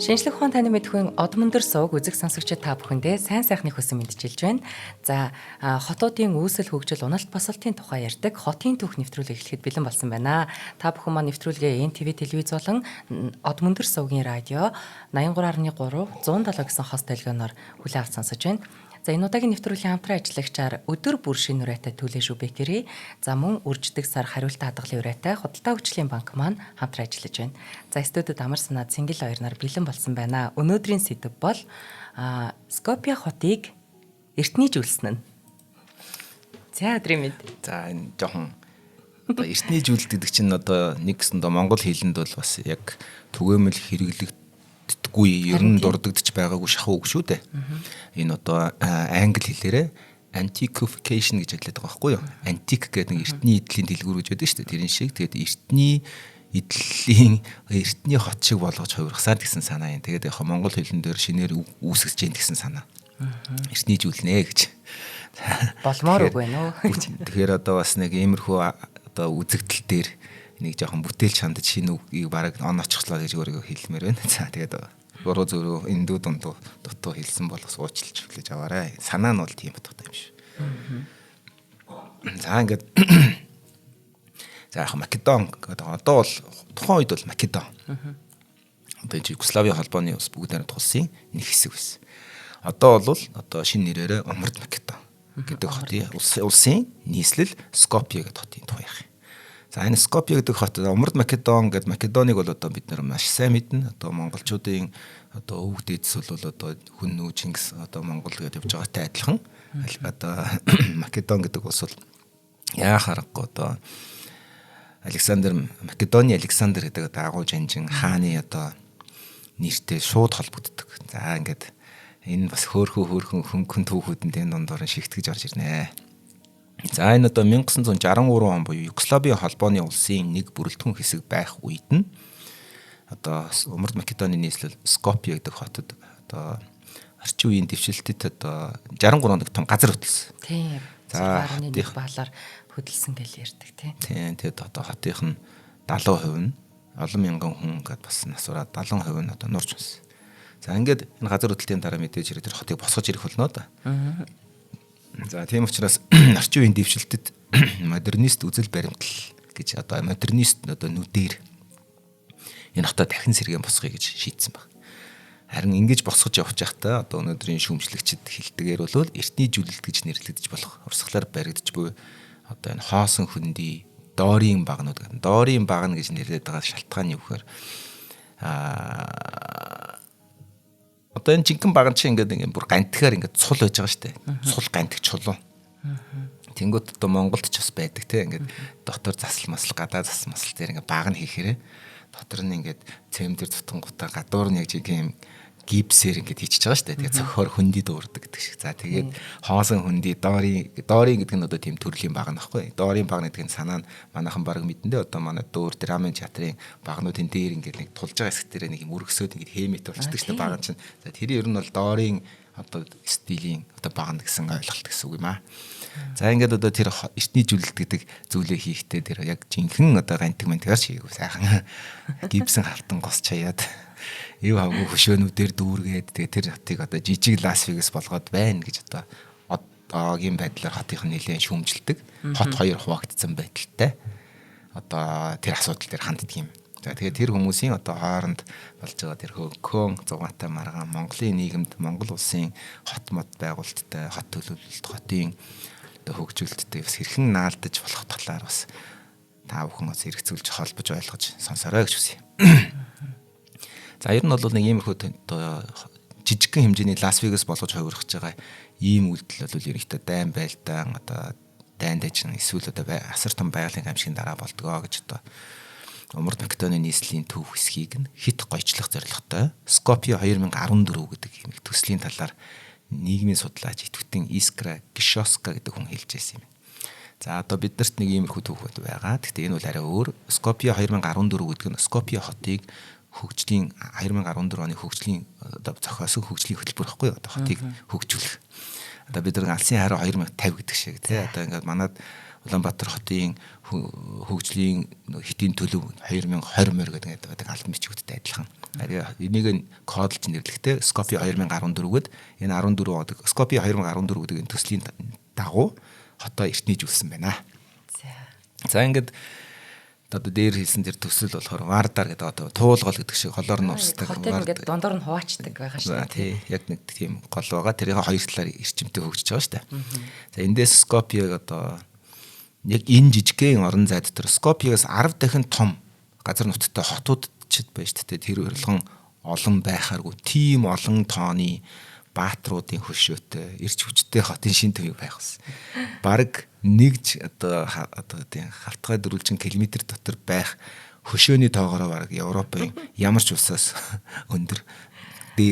Шинжлэх ухаан таны мэдхүйн од мөндөр сууг үзэг сонсогчид та бүхэндээ сайн сайхны хүсэн мэдчилж байна. За хотуудын үүсэл хөгжил уналт босолтын тухай ярьдаг хотын түүх нэвтрүүлэг эхлэхэд бэлэн болсон байна. Та бүхэн маань нэвтрүүлгээ НТV телевиз болон од мөндөр суугийн радио 83.3 107 гэсэн хост толгойноор хүлээн авч сонсож байна. За энэ удаагийн нэвтрүүлгийн хамтран ажиллагчаар өдөр бүр шинэ урайтай Түлээ шүү Бэкери, за мөн үрждэг сар хариултаа хадгалын урайтай Худалдаа хөгжлийн банк маань хамтран ажиллаж байна. За студид амар санаа Цэнгэл хоёр нар бэлэн болсон байна. Өнөөдрийн сэдэв бол Скопье хотыг эртнийжүүлсэн нь. За өдрийн мэд. За энэ жоохон одоо эртнийжүүлэлт гэдэг чинь одоо нэг гэсэн монгол хэлэнд бол бас яг түгээмэл хэрэглэгддэггүй ер нь дурддагч байгаагүй шахуу үг шүү дээ. Энэ одоо англи хэлээрээ antiquification гэж хэлээд байгаа байхгүй юу? Антик гэдэг нэг эртний эдлийн дэлгүүр гэж байдаг шүү дээ. Тэрэн шиг тэгээд эртний эдлийн эртний хот шиг болгож хувиргасаар гэсэн санаа юм. Тэгээд яг монгол хэлэн дээр шинээр үүсгэж जैन гэсэн санаа. Эртнийжүүлнэ гэж. Болмоор үгүй нөө. Тэгэхээр одоо бас нэг иймэрхүү одоо үзэгдэл дээр нэг жоохон бүтээл чандж шинэ үгийг бараг он очихлаа гэж өөрийгөө хэлмээр байна. За тэгээд гурав зөрөө эндүү дундуу дутуу хэлсэн болохос уучлж хүлээж аваарай. Санаа нь бол тийм утгатай юм шиг. За ингээд за яг Македон гэдэг одоо бол тухайн үед бол Македон. Одоо энэ Югославийн холбооны ус бүгд найрамд тулсын нэг хэсэг байсан. Одоо бол одоо шинэ нэрээрээ Умард Македон гэдэг хотын улсын нийслэл Скопье гэдэг хотын тухай юм. За энэ Скопье гэдэг хот Умард Македон гэдэг Македоныг бол одоо бид нар маш сайн мэднэ. Одоо монголчуудын одоо өвөг дээдс бол одоо хүн нүү Чингис одоо Монгол гэдээ явж байгаатай адилхан. Одоо Македон гэдэг улс бол яа харахгүй одоо Македоны Александр гэдэг агуу жанжин хааны одоо нэртэй шууд холбогддог. За ингээд энэ бас хөөрхөн хүн түүхүүдэнд энэ дундуур шигтгэж орж ирнэ. За энэ одоо 1963 он буюу Югославийн холбооны улсын нэг бүрэлдэхүүн хэсэг байх үед нь одоо Умард Македоны нийслэл Скопье гэдэг хотод одоо орчин үеийн дэвшилтэд одоо 63 онд том газар хөтлсөн. Тийм. За нэг баалаар хөдөлсөн гэж ярьдаг тийм. Тийм. Тэгэд одоо хотынх нь 70% нь олон мянган хүн гэдээ бас насураа 70% нь одоо нурж байна. За ингээд энэ газар хөдлөлтийн дараа мэдээж ирээд тэр хотыг босгож ирэх болно да. За тийм учраас орчин үеийн дэвшилтэд модернист үзэл баримтал гэж одоо модернист одоо нүдээр энэ хотоо дахин сэргээн босгоё гэж шийдсэн баг. Харин ингэж босгож явж байхдаа одоо өнөөдрийн шүүмжлэгчид хэлдгээр бол эртнийжүүлэлт гэж нэрлэгдэж болох урсгалаар баригдаж буй одоо энэ хоосон хөндөй доорийн багнууд гэдэг. Доорийн баг нь гэж нэрлэдэг байгаа шалтгаан юу гэхээр одоо энэ жинхэнэ баг чинь ингээд бүр гантихаар ингээд цул байж байгаа шүү дээ. Цул гантик чулуу. Тэнгүүт одоо Монголд ч бас байдаг те ингээд дотор засал масал гадаа засал масал дээр ингээд баг нь хийхээрээ дотор нь ингээд цемдэр тутангуудаа гадуур нь яг жинхэнэ гипсээр ингээд хийчихэж байгаа шүү дээ. Тэгээ цохоор хөндөй дуурдаг гэдэг шиг. За тэгээд хоосон хөндөй доорийн гэдэг нь одоо тийм төрлийн баг нөхгүй. Доорийн баг гэдэг нь санаа нь манайхан баг мэдэндээ одоо манай дөөр драмын театрын багнуудын дээр ингээд нэг тулж байгаа хэсэг дээр нэг юм өргөсөөд ингээд хэмэт болчихдаг шүү дээ баг чинь. За тэр ер нь бол доорийн одоо стилийн одоо баг гэсэн ойлголт гэсэн үг юм аа. За ингээд одоо тэр эртнийжүүлэлт гэдэг зүйлээ хийхдээ тэр яг жинхэнэ одоо гантик мантгаар шийгв сайхан гипсэн халтан гос чаяад ив хавгүй хөшөөнүүдээр дүүргээд тэгээ тэр хотыг одоо жижиг Лас Вегас болгоод байна гэж одоо одоогийн байдлаар хотынх нь нэлээд шүүмжилдэг. Хот хоёр хуваагдсан байдалтай. Одоо тэр асуудал дээр ханддаг юм. За тэгээ тэр хүмүүсийн одоо хооронд болж байгаа тэр хөнköön зугаатай маргаан Монголын нийгэмд Монгол улсын хот мод байгуулалттай хот төлөвлөлт хотын одоо хөгжүүлэлттэй бас хэрхэн наалдаж болох талаар бас та бүхэн бас эргцүүлж холбож ойлгож сонсорой гэж хүсье. За ер нь бол нэг иймэрхүү одоо жижигхэн хэмжээний Лас Вегас болгож хувиргаж байгаа ийм үйлдэл бол ерөнхийдөө дайн байлдаан одоо дайнд ажин эсвэл одоо асар том байгалийн гамшигын дараа болдгоо гэж одоо Умард Македоны нийслэлийн төв хэсгийг нь хит гойчлох зорилготой Скопье 2014 гэдэг юм төслийн талаар нийгмийн судлаач идэвхтэн Искра Гишоска гэдэг хүн хэлж байсан юм. За одоо биднэрт нэг иймэрхүү төв байгаа. Гэхдээ энэ бол арай өөр. Скопье 2014 гэдэг нь Скопье хотыг хөгжлийн 2014 оны хөгжлийн одоо зохиосон хөгжлийн хөтөлбөр байхгүй одоо хотыг хөгжүүлэх. Одоо бид нар алсын хараа 2050 гэдэг шиг тий одоо ингээд манад Улаанбаатар хотын хөгжлийн хэтийн төлөв 2020 гэдэг албан бичгүүдтэй адилхан. Энийг кодлж нэрлэхдээ Скопje 2014-гээд энэ 14 гэдэг Скопje 2014 гэдэг энэ төслийн дагуу хотоо эртнийжүүлсэн байна. За ингээд одоо дээр хэлсэн тэр төсөл болохоор Вардар гэдэг одоо туулгол гэдэг шиг голоор нь урсдаг. Хотыг ингээд дундуур нь хуваачдаг байгаа шүү дээ. Тий, яг нэг тийм гол байгаа. Тэрийг хоёр талаар эрчимтэй хөгжиж байгаа шүү дээ. За эндээс Скопje одоо яг энэ жижигхэн орон зай дотор Скопjegээс 10 дахин том газар нутгтай хотууд байж тээ тэр урилган олон байхааргүй тийм олон тооны баатруудын хөшөөтэй эрч хүчтэй хотын шин төвийг байх гэсэн. Бараг нэгж одоо тийм хавтгай дөрвөлжин километр дотор байх хөшөөний тоогоороо бараг Европын ямар ч улсаас өндөр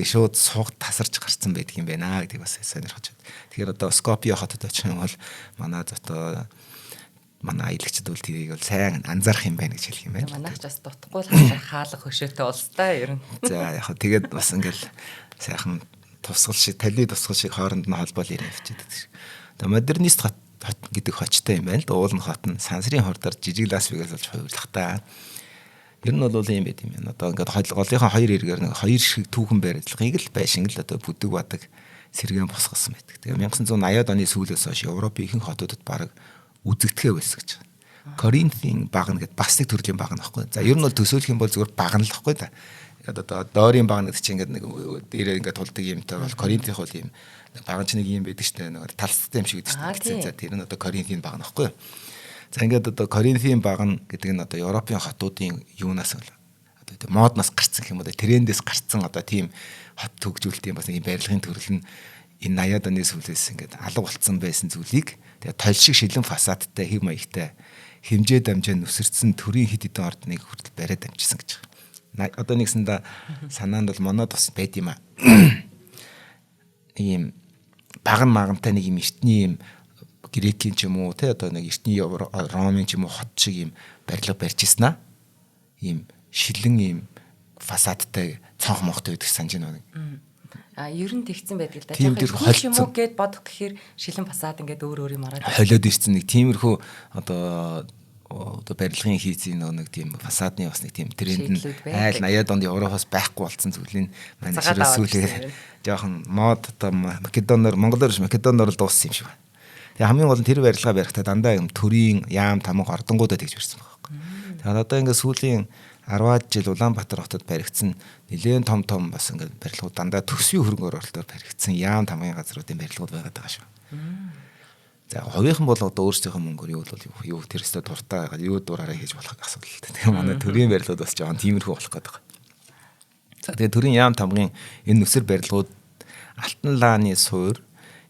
шууд сууг тасарч гарцсан байдаг юм байна гэдгийг бас сонирхож байна. Тэгэхээр одоо Скопje хотод очих юм бол манай одоо манай аялагчд бол тэрийг бол сайн анзаарах юм байна гэж хэлэх юм байна. Манайч бас дутхгүй хаалга хөшөөтэй улстай ер нь. За яг хөө тэгээд бас ингээл сайхан тусгал шиг тали тусгал шиг хооронд нь холбоол ирэх явчихдаг. Тэгээ модернист хот гэдэг хочтой юм байна л да. Уулын хот нь сансрын хурдаар жижиг Лас Вегас болж хувирлах та. Ер нь бол юм байт юм байна. Одоо ингээд голынхаа хоёр эргээр нэг хоёр шиг түүхэн барилгыг л байшин л одоо бүдэг бадаг сэргэн босгосон байдаг. Тэгээ 1980-ад оны сүүлээс хойш Европын ихэнх хотуудад бараг үзэгдэхээ байсан гэж байна. Коринфын баг нэгэд бас нэг төрлийн баг нөхгүй. За ер нь бол төсөөлөх юм бол зүгээр баг нь л нөхгүй да. Одоо доорийн баг гэдэг чинь ингээд нэг дээрээ ингээд тулдаг юмтай бол Коринфих бол юм баг чинь нэг юм байдаг шүү дээ. Нэг талцтай юм шиг гэдэг шүү дээ. За тэр нь одоо Коринфын баг нөхгүй. За ингээд одоо Коринфын баг нь гэдэг нь одоо Европын хотуудын юунаас одоо модноос гарцсан юм одоо трендээс гарцсан одоо тийм хот төгжүүлэлтийн бас нэг барилгын төрөл нь энэ 80-аад оны сүүлээс ингээд алга болцсон байсан зүйлийг тэгээ толь шиг шилэн фасадтай хэв маягтай хэмжээ дамжаа нүсэрсэн төрийн хэд хэдэн ордныг хүртэл бариад дамжсан гэж байна. Одоо нэгсэндээ санаанд бол монод бас байд юм аа. Ийм баган магантай нэг юм эртний юм грекийн ч юм уу те одоо нэг эртний ромын ч юм уу хот шиг юм барилга барьж ирсэн аа. Ийм шилэн ийм фасадтай цонх мохтой байдаг санаж байна. Ер нь тэгсэн байдаг л да. Тийм тэр юм уу гэд бодох гэхээр шилэн фасад ингээд өөр юм ороод холиод ирсэн нэг тиймэрхүү одоо барилгын хийцийн нэг тийм фасадны бас нэг тийм тренд нь айл 80-аад онд Европоос байхгүй болсон зүйлийг манай ширүүсүүлээ жоохон мод одоо Македоноор Монголоор Македоноор л дууссан юм шиг байна. Тэгээ хамгийн гол нь тэр барилгаа барихтаа дандаа юм төрийн яам тамга ордонгуудад тэгж барьсан байхгүй. Тэгээд одоо ингээд сүүлийн 10-аад жил Улаанбаатар хотод баригдсан нэлээд том бас ингээд барилгууд дандаа төсвийн хөрөнгө оруулалтаар баригдсан яам тамгын газруудын барилгууд байгаад байгаа шүү. За хувийнхан бол одоо өөрсдийнхөө мөнгөөр юу тэр өстө дуртай байгаа юу дураараа хийж болох асуудалтай. Тэгээ манай төрийн барилгууд бас жоохон тиймэрхүү болох гэдэг. За тэгээ төрийн яам тамгын энэ нүсэр барилгууд Алтан лааны суур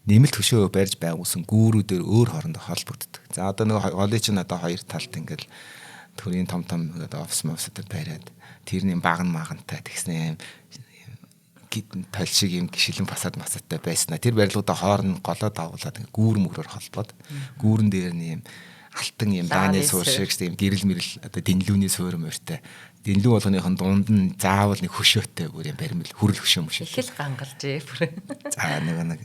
нэмэлт хөшөө барьж байгуулсан гүүрүүдээр өөр хоорондоо холбогддог. За одоо нэг голын чинь одоо хоёр талд ингээд төрийн том одоо офис мовсод бариад тэрний баган магантай тэгснэ толь шиг юм гişлэн фасад масадтай байснаа тэр барилгуудаа хооронд голоо давуулаад гүүр мөрөөр холбоод гүүрэн дээр нь юм алтан юм дааны суур шиг тийм гэрэл мэрэл одоо дэнлүүний суур мөртэй дэнлүү болгоныхон дунд нь заавал нэг хөшөөтэй бүр юм баримл хүрэл хөшөө мөшөө их л гангалж бүр за нэг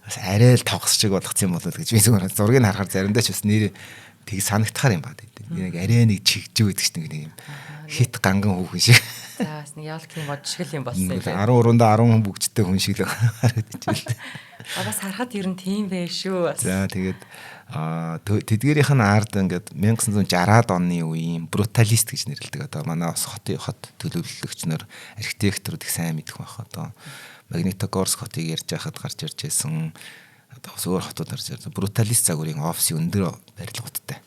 бас арай л тогс шиг болгоц юм болоо гэж би зүгээр зургийг харахаар заримдаа ч бас нэр тийг санагдахаар юм байна. Нэг арай нэг чигжүү гэдэг чинь нэг юм хит ганган хүүхэн шиг. За бас нэг яалкийн мод шиг л юм болсон юм байна. 13-нд 10 хүн бүгдтэй хүн шиг л харагдаж байна. Бас харахад ер нь тийм байх шүү. За тэгээд тэдгээрийнх нь ард ингээд 1960-аад оны үеийн бруталист гэж нэрлэдэг. Одоо манай бас хот төлөвлөлөгч нар архитекторууд их сайн мэдэх байх. Одоо Магнитогорск хотыг ярьж байхад гарч ирж байсан одоо өөр хотууд харж байгаа бруталист загварын офисын өндөр барилгуудтай.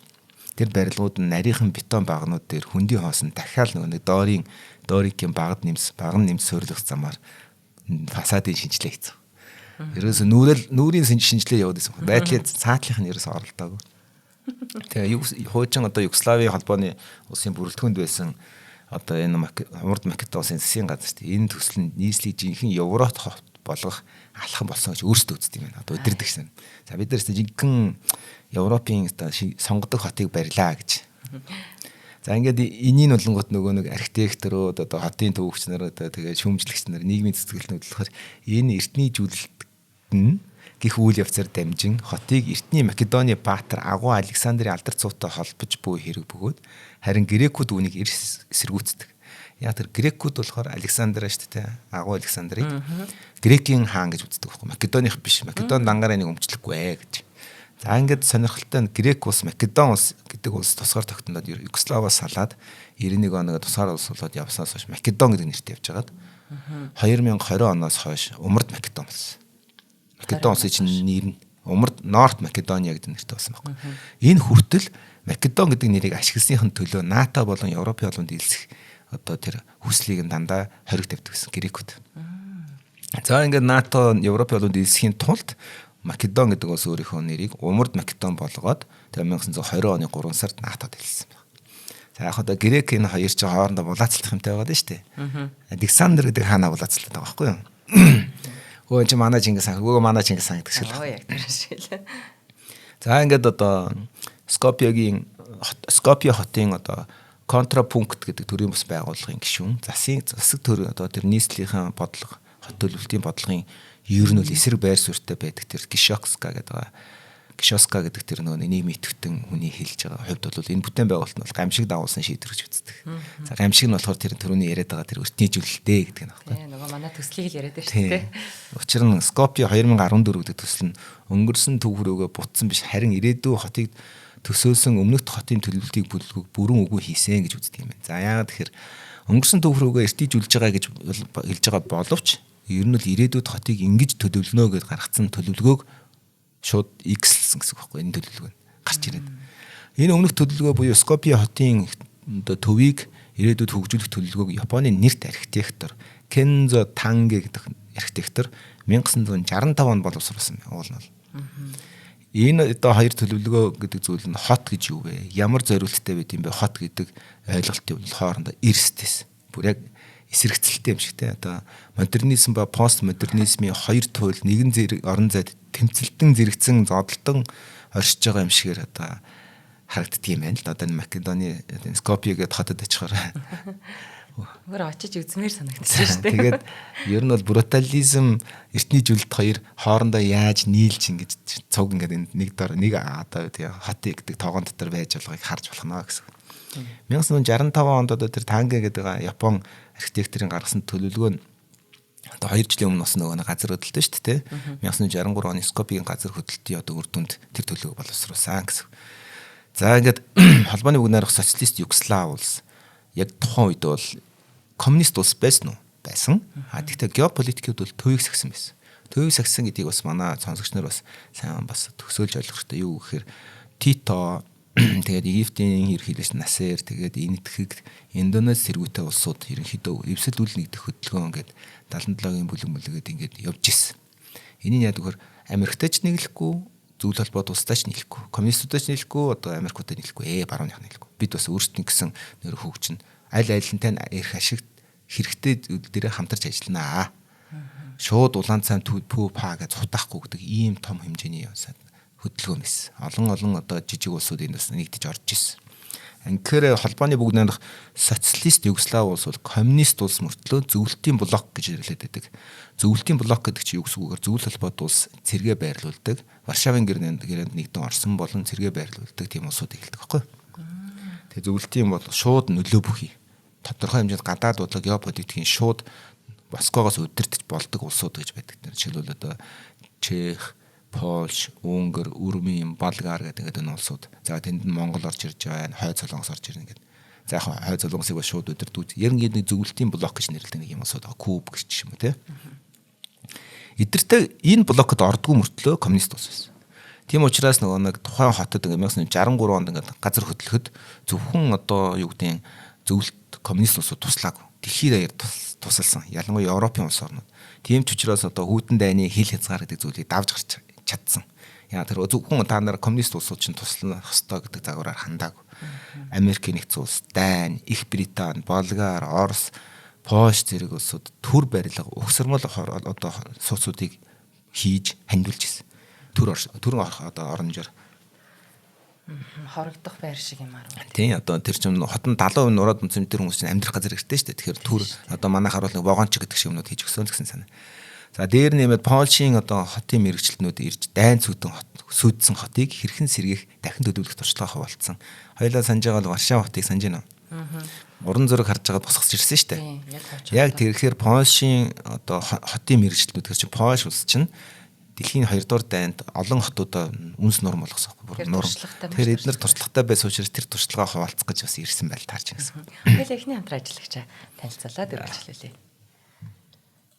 Тэр барилгууд нь нарийнхан бетон багнууд дээр хөндий хоосон дахиад нэг доорикийн багд нэмс суурилах замаар фасадын шинжилгээ хийсэн. Ерөөсө нүрийн шинжилгээ явуулсан. Байдлын цаатлынх нь ерөөсө оролдоогүй. Тэгээ хуучин одоо Югославийн холбооны улсын бүрэлдэхүүнд байсан одоо энэ урд Македоны засгийн газар энэ төсөл нь нийслэлийн жинхэнэ Европ болгох алхам болсон гэж өөрсдөө үздэг юм байна. Одоо өдөрдөг шин. За бид нэрс жинхэнэ Европын сонгодог хотыг барьлаа гэж. За ингээд энийг болонгот нөгөө нэг архитекторууд одоо хотын төвөгч нар одоо тэгээ шүүмжлэгч нар нийгмийн цэцгэлтнүүд болохоор энэ эртний зүйлэлт нь гих үйл явцаар дамжин хотыг эртний Македоны баатар агуу Александрийн алдар цуутай холбож буй хэрэг бөгөөд харин грекүүд үүнийг эсэргүүцдэг. Яг тэр грекүүд болохоор Александр шүү дээ. Агуу Александрыг грекийн хаан гэж үздэг байхгүй. Македоных биш. Македон дангаараа нэг өмчлөхгүй гэж. За ингээд сонирхолтой нь грек улс, Македон улс гэдэг улс тусгаар тогтноод Югославиас салаад 91 оноог тусгаар улс болоод явснаас хойш Македон гэдэг нэртэй явж байгаад 2020 оноос хойш Умард Македон болсон. Македон улсын чинь нэр нь Умард Норт Македония гэдэг нэртэй болсон байхгүй. Энэ хүртэл Македон гэдэг нэрийг ашигласныхын төлөө НАТО болон Европын холбоонд дэлсэх одоо тэр хүслийг нь дандаа хориг тавьдаг гэсэн грекүүд. За ингээд НАТО Европын холбоонд дэлсэхийн тулд Македон гэдэг улс өөрийнхөө нэрийг Умард Македон болгоод тэр 1920 оны 3 сард НАТОд хэлсэн байна. За яг одоо грек энэ хоёр ч хоорондоо булаацлах юмтай байгаа шүү дээ. Александр гэдэг хаана булаацлаад байгаа байхгүй юу? Өө чи манай Чингис хаан, өө манай Чингис хаан гэдэг шиг л. Яг тэр шиг л. За ингээд одоо Скопье хотын одоо контрапункт гэдэг төрийн бас байгууллагын гишүүн засаг төр одоо тэр нийслэлийн бодлого хот төлөвлөлтийн бодлогын ер нь бол эсрэг байр суурьтай байдаг тэр Гишоска гэдэг тэр нөгөө нийгмийн идэвхтэн хүний хэлж байгаа хувьд бол энэ бүтээн байгуулалт нь бол гамшиг дагуулсан шийдвэр гэж үздэг. За гамшиг нь болохоор тэр түрүүний яриад байгаа тэр өртний жилдээ гэдэг нь аахгүй. Тийм нөгөө манай төслийг л яриад байна шүү дээ. Учир нь Скопье 2014 гэдэг төсөл нь өнгөрсөн төв хөрөөгөө бутсан биш харин ирээдүйн хотыг төсөөлсөн өмнөх хотын төлөвлөлтийг бүрэн үгүй хийсэн гэж үздэг юм байна. За яагаад тэгэхээр өнгөрсөн төв хөрөөгөө эртийжүүлж байгаа гэж хэлж байгаа боловч ер нь л ирээдүйд хотыг ингэж төлөвлөнө гэж гаргацсан төлөвлөгөөг шууд X-лсэн гэсэн үг байхгүй энэ төлөвлөгөө нь гарч ирээд. Энэ өмнөх төлөвлөгөө буюу Скопье хотын одоо төвийг ирээдүйд хөгжүүлэх төлөвлөгөөг Японы нэрт архитектор Кензо Танге гэдэг архитектор 1965 онд боловсруулсан уул нь бол. Энэ одоо хоёр төлөвлөгөө гэдэг зүйл нь хот гэж юу вэ? Ямар зориулттай байд юм бэ? Хот гэдэг ойлголтын хоорондоо эрсдэс. Бүр яг эсрэгцэлтэй юм шигтэй. Одоо модернизм ба постмодернизмын хоёр туйл нэгэн зэрэг орон зайд тэмцэлтэн зэрэгцэн зодолтон оршиж байгаа юм шигээр одоо харагддаг юм байна л. Одоо Македоны Скопье гэдэг хотод очихоор Өөр очиж үзмээр санагдчихсан шүү дээ. Тэгээд ер нь бол брутализм эртний жүлд хоёр хоорондоо яаж нийлж ингэж цуг ингээд нэг дор нэг одоо тэгээ хотыг гэдэг тоогон дотор байж байгаагийг харж болох наа гэсэн. 1965 онд одоо тэр Танге гэдэг Япон архитекторын гаргасан төлөвлөгөө нь одоо 2 жилийн өмнө бас нөгөө газар хөдлөлтөө шүү дээ. 1963 оны Скопьегийн газар хөдлөлтийн одоо үр дүнд тэр төлөвлөгөө боловсруулсан гэсэн. За ингээд холбооны бүгд найрах социалист Югослав улс яг тухайн үед бол коммунист улс байсан уу? Байсан. Гэхдээ геополитикуд бол төвийг сагсан байсан. Төвийг сагсан гэдгийг бас манай сонсогч нар бас сайн бас төсөөлж ойлгох хэрэгтэй. Юу гэхээр Тито тэгээд Египтийн ерөнхийлөгч Насер тэгээд энэтхэг Индонез сэргүүтэй улсууд ерөнхийдөө эвсэл үйл нэгдэх хөдөлгөөн ингээд 77-гийн бүлэг ингээд явж исэн. Энийг яадаг вэр Америктэй ч нэглэхгүй, зүйл холбоот улстай ч нэглэхгүй, коммунистуудтай ч нэглэхгүй, одоо Америкуудтай нэглэхгүй, барууных нэглэхгүй. Бид бас өөрсдөө гэсэн нэр хөгжин аль айлантай эрх ашиг хэрэгтэй дээр хамтарч ажилланаа. Шууд улаан цайм пүү па гэж цутахгүй гэдэг ийм том хэмжээний хөдөлгөөн байсан. Олон одоо жижиг улсууд энэ бас нэгдэж орж ирсэн. Анкера холбооны бүгд найрах социалист Югослав улс бол коммунист улс мөртлөө зөвлөлтийн блок гэж нэрлэдэг байдаг. Зөвлөлтийн блок гэдэг чинь юу гэсэн үгээр зөвлөл холбоот улс цэргээ байрлуулдаг. Варшавын гэрээнд нэгдэн орсон болон цэргээ байрлуулдаг тийм улсуудыг хэлдэг байхгүй. Тэгээ зөвлөлтийн бол шууд нөлөө бүхий. Тодорхой хэмжээнд гадаад бодлого геополитикийн шууд Москвагоос удирдах болдог улсууд гэж байдаг. Жишээлбэл одоо Чех, Польш, Унгар, Урмын, Болгар гэдэг энэ улсууд. За тэнд нь Монгол орж ирж байна, Хойд Солонгос орж ирнэ гэдэг. За яг Хойд Солонгосыг бас шууд удирддаг. Яг нэг зөвлөлтийн блок гэж нэрлэдэг нэг юм улсууд. Куб гэж юм уу те. Эдгээртэй энэ блокод ордгоо мөртлөө коммунист улс байсан. Тийм учраас нөгөө нэг тухайн хотод 1963 онд ингээд газар хөдлөхөд зөвхөн одоо юу гэдэг зөвлөлт коммунист улсууд туслаагүй. Дэлхийд даяар тусалсан. Ялангуяа Европын улс орнууд. Тийм ч учраас одоо хүйтэн дайны хил хязгаар гэдэг зүйлийг давж гарч чадсан. Яа тэр зөвхөн та нар коммунист улсууд чинь туслах ёстой гэдэг загвараар хандаагүй. Америк нэгдсэн улс, Дани, Их Британи, Болгар, Орос, Польш зэрэг улсууд төр барилга угсармал одоо сууцуудыг хийж хандуулж ирсэн. Төр одоо оромжоор хорогдох байр шиг юм аа. Тийм одоо тэр чинь хотон 70% нураад үнсэн тэр хүмүүс чинь амьдрах газар хэрэгтэй шүү дээ. Тэгэхээр түр одоо манайхаар бол вагонч гэдэг шиг юмнууд хийж өгсөн гэсэн санаа. За дээр нэмээд Польшийн одоо хотын мэрэгчлэнүүд ирж дайн сүйдсэн хотыг хэрхэн сэргээх дахин төдийлөх туршлагаа хуваалцсан. Хоёулаа санаж байгаа бол Варшава хотыг санаж байна уу? Уран зураг харж байгаа босгож ирсэн шүү дээ. Яг тэрхээр Польшийн одоо хотын мэрэгчлэнүүд гэж чинь Польш улс чинь дэлхийн 2 дугаар дайнд олон хотуудаа үнс нурм болгосон. Тэгэхээр эдгээр туршлагатай байсан учраас тэр туршлагаа хуваалцах гэж бас ирсэн байл таарч байсан. Хоёул эхний хамтран ажиллагчаа танилцуулаад үргэлжлүүлье.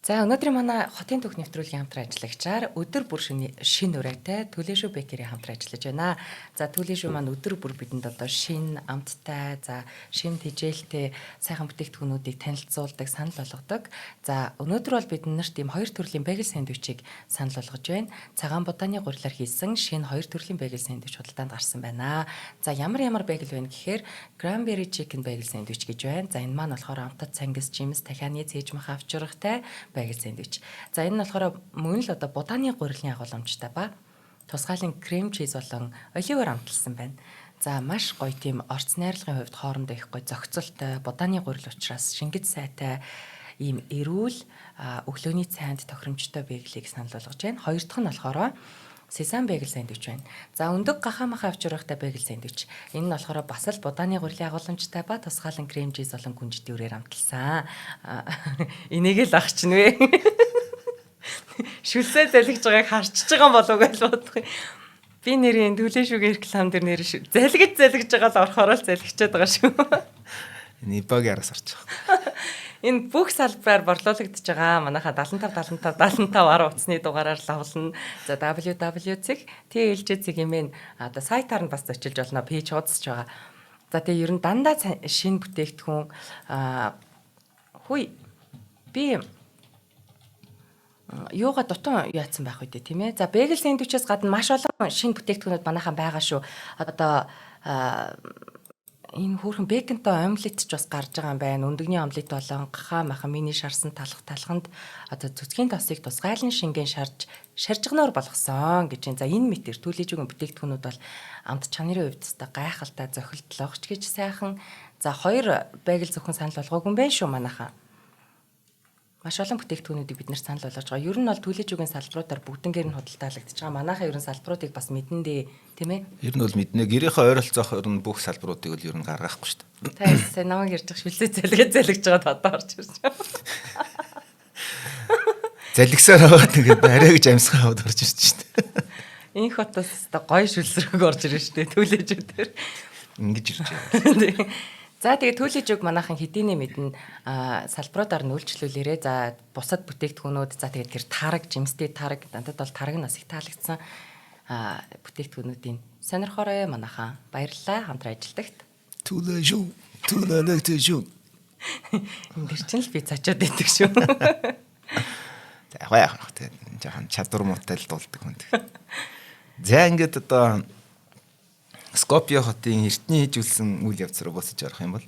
За өнөөдрийн манай хотын түүх нэвтрүүлгийн хамтран ажиллагчаар өдөр бүр шинэ ураатай Төлөөшөө Бэкерийн хамтран ажиллаж байна. За Төлөөшөө маань өдөр бүр бидэнд одоо шинэ амттай, за шинэ тижээлтэй сайхан бүтээгдэхүүнүүдийг танилцуулдаг, санал болгодог. За өнөөдөр бол бид нарт ийм 2 төрлийн bagel сэндвичийг санал болгож байна. Цагаан будааны гурилаар хийсэн шинэ 2 төрлийн bagel сэндвич худалдаанд гарсан байна. За ямар bagel вэ гэхээр cranberry chicken bagel сэндвич гэж байна. За энэ маань болохоор амтад цангис, жимс, дахианы цээж мах авчрахтай bagel сэндвич. За энэ нь болохоор мөн л одоо будааны гурилын агуулмжтай ба тусгайлын крем чиз болон оливоор амталсан байна. За маш гоё тийм орц найрлагын хувьд хоорондоо их гоё зохицолтой будааны гурил учраас шингэж сайтай ийм эрүүл өглөөний цайнд тохиромжтой бэглийг санал болгож байна. Хоёр дахь нь болохоор Сезам bagel сэндвич байна. За өндөг гахамахаа авчрахтай bagel сэндвич. Энэ нь болохоор бас л будааны гурилын агуулмжтай ба тусгаалan крем чиз болон күнжит дүүрээр амталсан. Энийг л ах чинь вэ? Шүлсээ залгиж байгааг харчиж байгаа болов уу гэж бодох юм. Би нэрийн Төлөөшөөгийн реклам дээр нэр залгиж байгаа л орохоор л залгичаад байгаа шүү. Энэ багаараас орчих. Энэ бүх салбараар борлуулагдж байгаа манайха 75 10 утасны дугаараар лавлна. За www.tlj.cg гэмээр одоо сайтаар нь бас зочилж болно. Пэйж хуудасч байгаа. За тэгээ ер нь дандаа шинэ бүтээгдэхүүн би юугаа дутуу яатсан байх үедээ тийм ээ. За bagel сэндвичээс гадна маш олон шинэ бүтээгдэхүүнүүд манайхан байгаа шүү. Одоо энэ хөөрхөн беконтой омлет ч бас гарч байгаа юм байна. Өндөгний омлет болон гахаа махан мини шарсан талханд одоо цэцгийн тосыг тусгайлан шингэн шаржигноор болгосон гэж. За энэ мэтэр Төлөөжөөгийн бүтээгдэхүүнүүд бол амт чанарын хувьд та гайхалтай зохилтлогч гэж сайхан. За 2 bagel зөвхөн санал болгоогүй юм байна шүү манайхан. Маш олон бүтээгдэхүүнүүдийг бид нэр санал болгож байгаа. Ер нь бол Төлөөжөөгийн салбаруудаар бүгднгээр нь худалдаалагдаж байгаа. Манайхаа ер нь салбаруудыг бас мэдэн дээ, тийм ээ? Ер нь бол мэднэ. Гэрийнхээ ойролцоох ер нь бүх салбаруудыг бол ер нь гаргахгүй шүү дээ. Та сайн намайг ярьж шүлсээ залгиж байгаа одоо орж ирж байна. Залгисаар аваад тэгээд арай гэж амьсгаа аваад орж ирж шүү дээ. Энэ хотоос та гоё шүлсрэг орж ирж шүү дээ. Төлөөжөө дээр. Ингэж ирж байгаа. За тэгээ Төлөөжөөг манайхан хэдийнэ мэднэ салбаруудаар нь үйлчлүүлээрээ. За бусад бүтээгдэхүүнүүд за тэгээ тэр тараг, жимстэй тараг, дандаа бол тараг нь бас их таалагдсан бүтээгдэхүүнүүдийн сонирхорой манайхан баярлалаа хамтран ажилдагт. Төлөөжөө. Энд чинь л би цачаад байдаг шүү. За яг тэгээ жоохон чадвар муутай л дуулдаг хүн. За ингээд одоо Скопье хотын эртний хийжүүлсэн үйл явц руу босож орох юм бол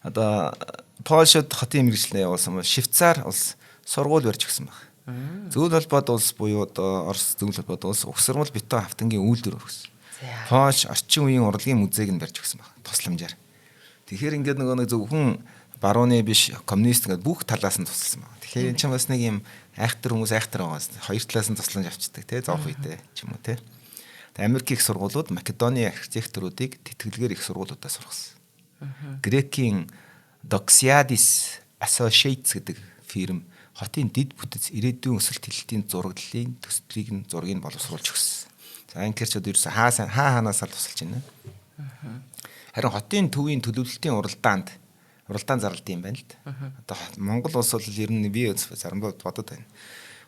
одоо Польшид хотын мэргэжлээ явуулсан бол Швейцар улс сургууль барьж өгсөн байна. Зөвлөл холбоод улс буюу одоо Орос зөвлөл холбоод улс угсармал бетон хавтангийн үйлдвэр өгсөн. Польш орчин үеийн урлагийн музейг нь барьж өгсөн байна. Тусламжаар. Тэгэхээр ингээд нэг зөвхөн барууны биш коммунист гэдэг бүх талаас нь тусалсан байна. Тэгэхээр энэ ч бас нэг юм айхтар хүмүүс айхтар байгаас хоёр талаас нь тусламж авчдаг тий зовх үедээ ч юм уу тий. Америк их сургуулиуд Македоны архитектуруудыг тэтгэлгээр их сургуулиудаа сургасан. Грекийн Doxiadis Associates гэдэг фирм хотын дид бүтэц ирээдүйн өсөлт хэлтийн зураглалын төслийг зургийг боловсруулж өгсөн. За анкерчуд ерөөсө хаанаас л тусалж байна. Харин хотын төвийн төлөвлөлтийн уралдаанд зарлалт юм байна л да. Одоо Монгол улс бол ер нь би заримдаа бодод байна.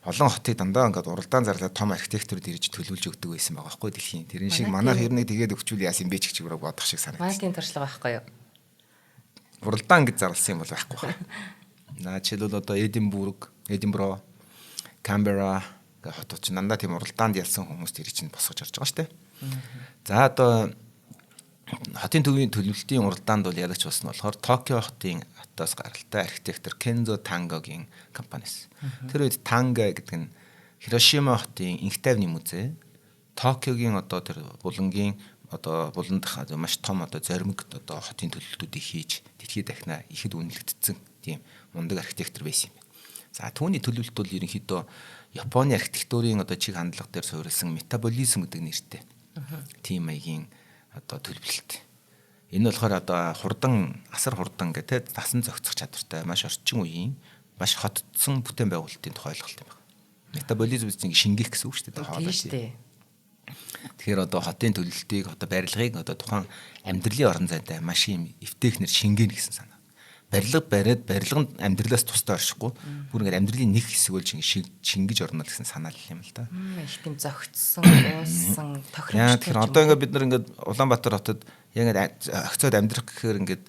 Олон хотыг дандаа ингээд уралдаан зарлаад том архитектурд ирж төлөвлөж өгдөг байсан байгаа байхгүй дэлхийн. Тэрэн шиг манайх ер нь тэгээд өгчүүл яасан бэ ч гэж бодох шиг санагдав. Мантийн туршлага байхгүй юу? Уралдаан гэж зарласан юм бол байхгүй байна. Наа жишээлбэл одоо Эдинбург, Камбера гэх хотууд ч дандаа тийм уралдаанд ялсан хүмүүст ирж чинь босгож орж байгаа шүү дээ. За одоо хотын төвийн төлөвлөлтийн уралдаанд бол ялагч болсон нь болохоор Токио хотын хотоос гаралтай архитектор Кензо Тангогийн компаниас. Тэр үед Танга гэдэг нь Хирошима хотын инх тайвны музей, Токиогийн одоо тэр булангийн одоо буландах маш том одоо зоримогт одоо хотын төлөвлөлтүүдийг хийж дэлхийд дахна ихэд үнэлэгдсэн тийм мундаг архитектор байсан юм. За түүний төлөвлөлт бол ерөнхийдөө Японы архитектурын одоо чиг хандлага дээр суурилсан метаболизм гэдэг нэртэй. Тийм маягийн одоо төлөвлөлт. Энэ болохоор одоо асар хурдан гэдэг насан зохицох чадвартай маш орчин үеийн маш хотдсон бүтээн байгуулалтын тухай ойлголт юм байна. Метаболизм гэсэн шингээх гэсэн үг шүү дээ. Тийм шүү дээ. Тэгэхээр одоо хотын төлөвлөлтийг одоо барилгыг одоо тухайн амьдралын орон зайтай маш юм эвтэхнэр шингээнэ гэсэн санаа. Барилга бариад барилганд амьдралаас тусдаа оршихгүй бүр ингээд амьдралын нэг хэсэг бол шингэж орно гэсэн санаа л юм л да. Их тийм зөгцсөн, уусан, тохиромжтой. Тэгэхээр одоо ингээд бид нар ингээд Улаанбаатар хотод яг ингээд огцоод амьдрах гэхээр ингээд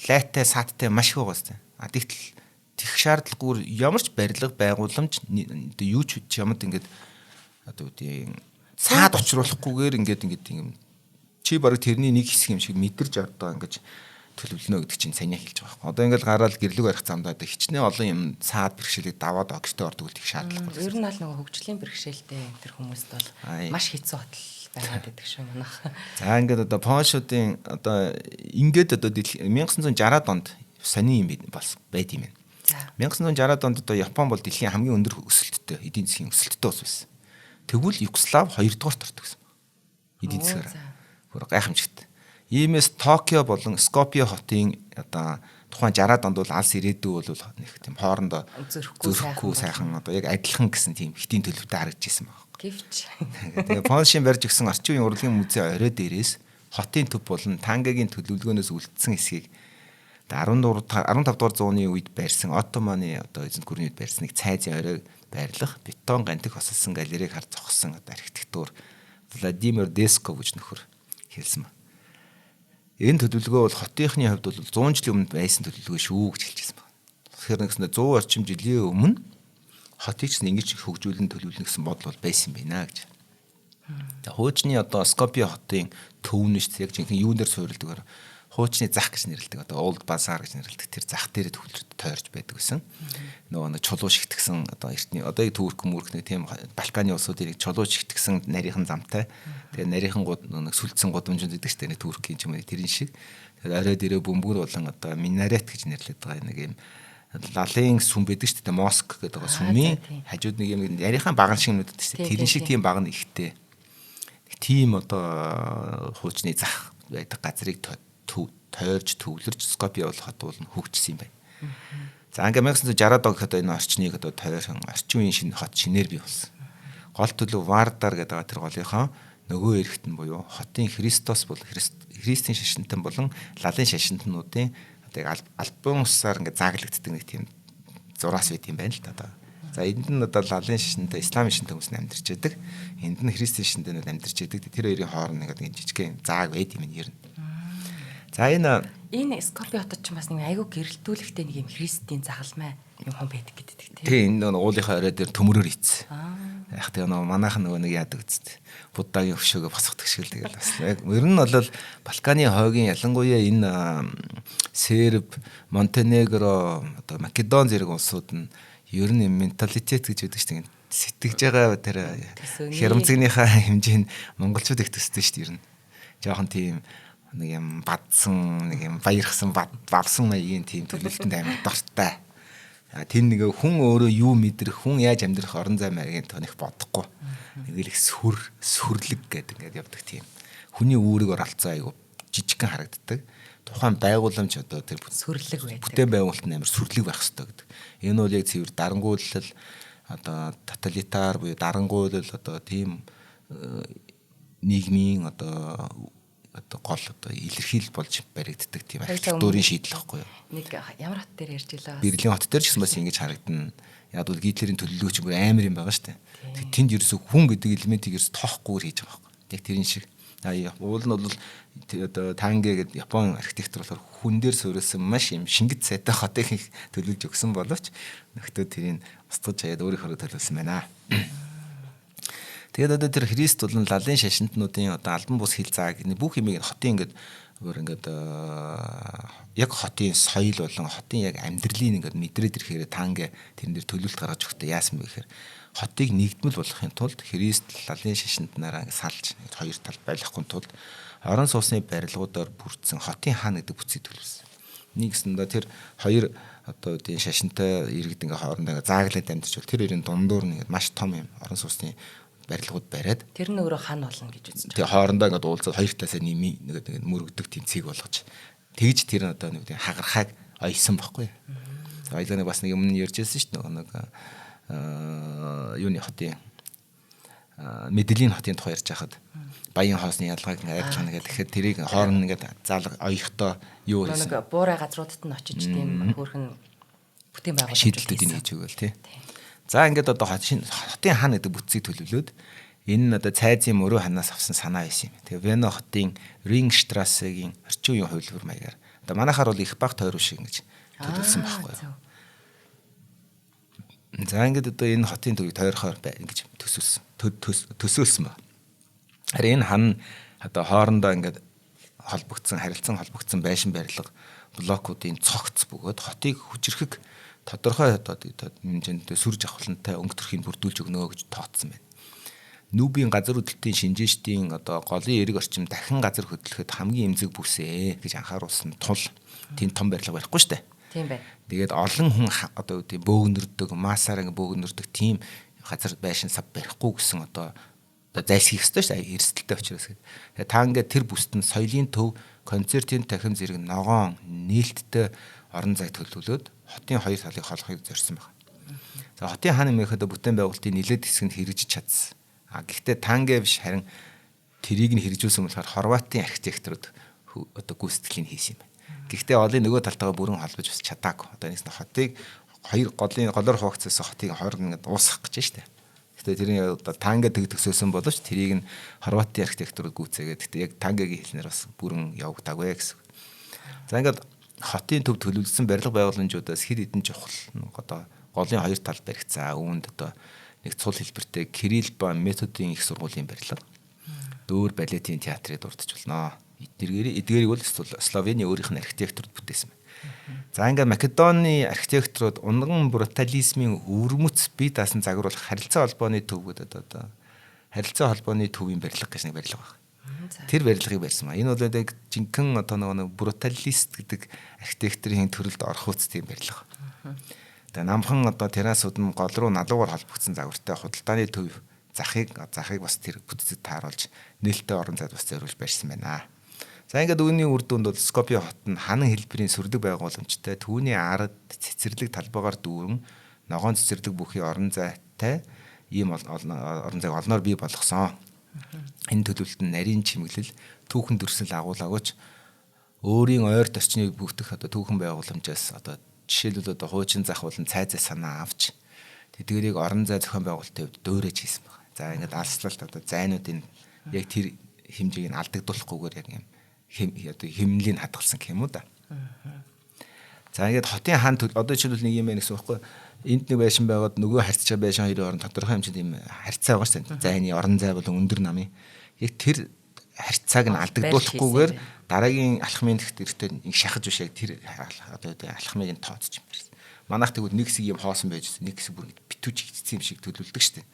лайтай сааттай маш их байгаа сте. Тэгтэл тех шаардлагагүй ямар ч барилга байгууламж одоо юу ч юмд ингээд одоо үгүй саад очруулахгүйгээр ингээд юм чи бараг тэрний нэг хэсэг юм шиг мэдэрч одоо ингээд төлөвлөнө гэдэг чинь саяны хэлж байгаа юм. Одоо ингээд гараад гэрлэг барих замдаа хичнээн олон юм саад бэрхшээлийг даваад огчтой ордог үлдэх шаардлагагүй. Ер нь аль нөгөө хөгжлийн бэрхшээлтэй тэр хүмүүст бол маш хэцүү батал байгаад байдаг шүү манайх. За ингээд одоо Польшуудын одоо ингээд одоо 1960-аад онд сони юм байд юм байна. 1960-аад онд одоо Япон бол дэлхийн хамгийн өндөр өсөлттэй эдийн засгийн өсөлттэй улс байсан. Тэгвэл Югослав 2-дугаарт ордог гэсэн. Эдийн засгаар. Бүр гайхамшигт. Иймээс Токио болон Скопье хотын одоо тухайн 60-аад онд бол алс ирээдүй бол нэг тийм хоорондоо зөрөхгүй сайхан одоо яг адилхан гэсэн тийм хитийн төлөвтэй харагдаж ирсэн байна. Гэвч тэгээ Польшийн барьж өгсөн орчин үеийн урлагийн музей орой дээрээс хотын төв болон Тангагийн төлөвлөгөөнөөс үлдсэн хэсгийг 15 дугаар зууны үед барьсан Оттоманы одоо эзэнт гүрний үед барьсан нэг цайзын орой байрлах бетон гантик хосолсон галерейг харж зогссон одоо архитектур Владимир Десков гэж нөхөр хэлсэн байна. Энэ төлөвлөгөө бол хотынхны хувьд бол 100 жилийн өмнө байсан төлөвлөгөө шүү гэж хэлчихсэн байна. Тэгэхээр нэгсэндээ 100 орчим жилийн өмнө хотыг ч ингэж хөгжүүлэн төлөвлөнө гэсэн бодол бол байсан юм байна гэж. За хуучны одоо Скопье хотын төвнөж яг жинхэнэ юунээр суурилдаг хуучны зах гэж нэрлэдэг одоо Old Bazaar гэж нэрлэдэг тэр зах дээр төвлөрөд тойрч байдаг гэсэн. Нөгөө нэг чулуу шигтгсэн одоо эртний одоо Турк мөрх нэг тийм Балканы улсуудын чулуу шигтгсэн нарийнхан замтай. Тэгээ нарийнхан нэг сүлдсэн гудамжууд гэдэг чинь нэг Туркийн ч юм уу тэрэн шиг. Тэгээ орой дээрээ бөмбөр болон одоо минарет гэж нэрлэдэг байгаа нэг юм лалын сүм байдаг шүү дээ моск гэдэг байгаа сүмийн хажууд нэг юм нарийнхан баган шиг нүдэд шүү дээ тэрэн шиг тийм баг нь ихтэй. Тийм одоо хуучны зах байдаг газрыг тойрж төвлөрж Скопье бол хот бол хөгжсөн юм байна. За ингээ 1960-аад он гэхэд энэ орчныг одоо тойрхон орчин үеийн шинэ хот шинээр бий болсон. Гол төлөв Вардар гэдэг тэр голынхоо нөгөө эргэтэн буюу хотын Христос бол Христийн шашинтан болон лалын шашинтнуудын одоо альбом усаар ингээ зааглагддаг нэг тийм зураас байт юм байна л да. За энд нь одоо лалын шашинтай исламын шашинтай хүмүүс амьдарч байдаг. Энд нь Христийн шашинтай хүмүүс амьдарч байдаг. Тэр хоёрын хооронд нэг жижигхэн зааг байт юм ер нь. За энэ Скопье хотод ч бас нэг айгүй гэрэлтүүлэхтэй нэг юм Христийн загалмай юм хон байдаг гэдэг тийм. Тийм энэ уулынхаа орой дээр төмөрөөр ийцсэн. Яг тийм манайхан нөгөө нэг яадаг үст. Буддагийн өшөөгөө босгодог шиг л тэгэл бас. Яг ер нь бол Балканы хойгийн ялангуяа энэ Серб, Монтенегро, одоо Македон зэрэг улсууд нь ер нь менталитет гэж байдаг шүү дээ. Сэтгэж байгаа тэр хямцгийнхаа хэмжээ нь монголчууд их төстэй шүү дээ ер нь. Жохон тийм нэг юм бадсан нэг юм баярхсан бавсан маягийн тийм төлөвлөлтөнд амар дортой. Тэр нэг хүн өөрөө юу мэдрэх, хүн яаж амьдрах орон зай маягийн тонх бодохгүй. Нэг л их сүрлэг гэдэг ингээд явдаг тийм. Хүний үүрэг оролцоо айгу жижигхэн харагддаг. Тухайн байгууламж одоо тэр сүрлэг байдаг. Бүтээн байгуулалт нь амар сүрлэг байх хэрэгтэй гэдэг. Энэ бол яг цэвэр дарангуйлал одоо тоталитар буюу дарангуйлал одоо тийм нийгмийн одоо гол одоо илэрхийлэл болж баригддаг тийм архитектурын шийдэл байхгүй юу? Нэг ямар хот дээр ярьж илаа. Берлин хот дээр ч гэсэн бас ингэж харагдана. Яг бол Гитлерийн төлөвлөгөөч бүр амар юм байгаа шүү дээ. Тэнд ерөөсөө хүн гэдэг элементийг ерөөс тоохгүй хийж байгаа байхгүй. Яг тэрэн шиг. Уул нь бол одоо Тангэ гэдэг Япон архитектор болохоор хүн дээр суурилсан маш юм шингэт сайтай хотыг төлөвлөж өгсөн боловч нөхдөө тэрийг устгаж хаяад өөрийнхөө төлөвлөсөн байна. Тэгээд одоо тэр Христ болон лалын шашинтнуудын одоо албан бус хил зааг бүх юмыг хотын ингээд яг хотын соёл болон хотын яг амьдралын ингээд мэдрээд ирэхээр Тангэ тэрэн дээр төлөвлөлт гаргаж өгөхдөө яасан бэ гэхээр хотыг нэгдмэл болгохын тулд Христ лалын шашинтнаараа салж хоёр талд байлгахын тулд орон сууцны барилгуудаар бүрдсэн хотын хаан гэдэг бүтцийг төлөвлөсөн. Нэгсэндээ тэр хоёр одоо тийм шашинтай иргэд ингээ хоорондоо зааглаад амьдч бол тэр хоёрын дундуур нэг маш том юм орон сууцны барилгууд бариад Тэр нь өөрөө хан болно гэж үзэж байгаа. тэгээ хоорондоо ингээ уулзаад хоёр талаасаа нэг мөрөгдөг тийм цэг болгож тэгж тэр одоо нэг тийм хагархааг ойсон байхгүй. Ойлгоно бас нэг юм ярьжсэн шүү дээ нэг юуны хотын Медельин хотын тухай ярьж хахад Баян хоосны ялгааг ингээ арилгана гэдэг. Тэгэхээр тэрийг хооронд ингээ заалга оёхдоо юу гэсэн. Нэг буурай газруудад нь очиж тийм хөөрхөн бүтээн байгуулалт шийдэлтүүдийг хийж өгөөл тий. За ингээд одоо хотын хан гэдэг бүтцийг төлөвлөөд энэ нь одоо цайзын мөрөө ханаас авсан санаа байсан юм. Тэгээ Вена хотын Рингштрасseгийн орчин үеийн хувилбар маягаар одоо манайхаар бол их баг тойруу шиг ингэж төлөвлөсөн байхгүй юу. За ингээд одоо энэ хотын төвийг тойрохоор ингэж төсөөлсөн байна. Харин энэ хан одоо хоорондоо ингээд харилцан холбогдсон байшин барилга блокуудын цогц бөгөөд хотыг хүчрэхэг тодорхой одоо хэмжээнд сүр жавхлантай өнгө төрхийг бүрдүүлж өгнө гэж тооцсон байна. Нүүбийн газар хөдлөлтийн шинжээчдийн одоо голын эрг орчим дахин газар хөдлөхөд хамгийн эмзэг бүсээ гэж анхааруулсан тул тийм том барилга барихгүй шүү дээ. Тийм байна. Тэгээд олон хүн одоо тийм бөөгнөрдөг, масаараа бөөгнөрдөг тийм газар байшин сав барихгүй гэсэн одоо зайлсхийх ёстой шүү дээ эрсдэлтэй учраас. Тэгээд та ингээд тэр бүст нь соёлын төв, концертын тахим зэрэг ногоон нээлттэй орон зай төлөвлөлөөд хотын хоёр талыг холохыг зорьсон байна. За хотын хааны мехадо бүтээн байгуулалтын нэлээд хэсгэнд хэрэгжиж чадсан. Гэхдээ тангэ биш харин тэрийг нь хэрэгжүүлсэн болохоор Хорватын архитекторууд одоо гүйцэтгэлийг хийсэн юм байна. Гэхдээ олын нөгөө талтайгаа бүрэн холбож бас чадаагүй. Одоо нэгс хотыг хоёр голоор хуваагдсан хотыг хорог ингээд уусгах гэж штэ. Гэхдээ тэрний одоо тангэ төсөөсөн боловч тэрийг нь Хорватын архитекторууд гүйцээгээд гэхдээ яг тангэгийн хэлнээр бас бүрэн явагдаагүй гэсэн. За ингээд хотын төв төлөвлөсөн барилга байгууламжуудаас хэд хэдэн чухал одоо голын хоёр талд баригдсан үүнд одоо нэг цул хэлбэртэй Кирилл ба Методийн их сургуулийн барилга. Дөөр балетын театрыг дурдж болно. Эдгээрийг бол Словени өөрийнх нь архитекторд бүтээсэн байна. За ингээд Македоны архитекторууд унган брутализмын өвөрмөц бие даасан загварлах харилцаа холбооны төвгүүд одоо харилцаа холбооны төвийн барилга гэж нэг барилга байна. Тэр барилгыг барьсан ба. Энэ бол яг жинхэнэ одоо нэг бруталист гэдэг архитекторын төрөлд орох үст тийм барилга. Тэгээ намхан одоо террасууд нь гол руу налуугаар холбогдсон загвартай худалдааны төв захыг бас тэр бүтцэд тааруулж нээлттэй орон зайд бас зориулж барьсан байна. За ингээд үүний үр дүнд бол Скопье хот нь ханан хэлбэрийн сүрдэг байгууламжтай түүний ард цэцэрлэг талбайгаар дүүрэн ногоон цэцэрлэг бүхий орон зайтай ийм орон зайг олноор бий болгосон. Энэ төлөвлөлт нь нарийн чимэглэл түүхэн төрсөл агуулгаач өөрийн ойр орчныг бүрдэх одоо түүхэн байгууламжаас одоо жишээлбэл одоо хуучин зах болон цайзаа санаа авч тэдгэрийг орон зай зохион байгуулалтын хувьд дөөрэж хийсэн байна. За ингээд алслалт одоо зайнуудын яг тэр хэмжээг нь алдагдуулахгүйгээр яг юм одоо хэмнэлийг хадгалсан гэх юм уу да. За ингээд хотын хаан одоо жишээлбэл нэг юм байна гэсэн үг байхгүй. Энд нэг байшин байгаад нөгөө харьцаа байшин хоёрын хооронд тодорхой хэмжээнд юм харьцаа байгаа шүү дээ. Зайны орон зай болон өндөр намын яг тэр харьцааг нь алдагдуулахгүйгээр дараагийн алхмын тэгтэртэй нэг шахаж биш яг тэр одоо алхмыг нь тооцож юм байна. Манайх тэгвэл нэг хэсэг юм хоосон байж нэг хэсэг бүр битүүж хийцсэн юм шиг төлөвлөдөг шүү дээ.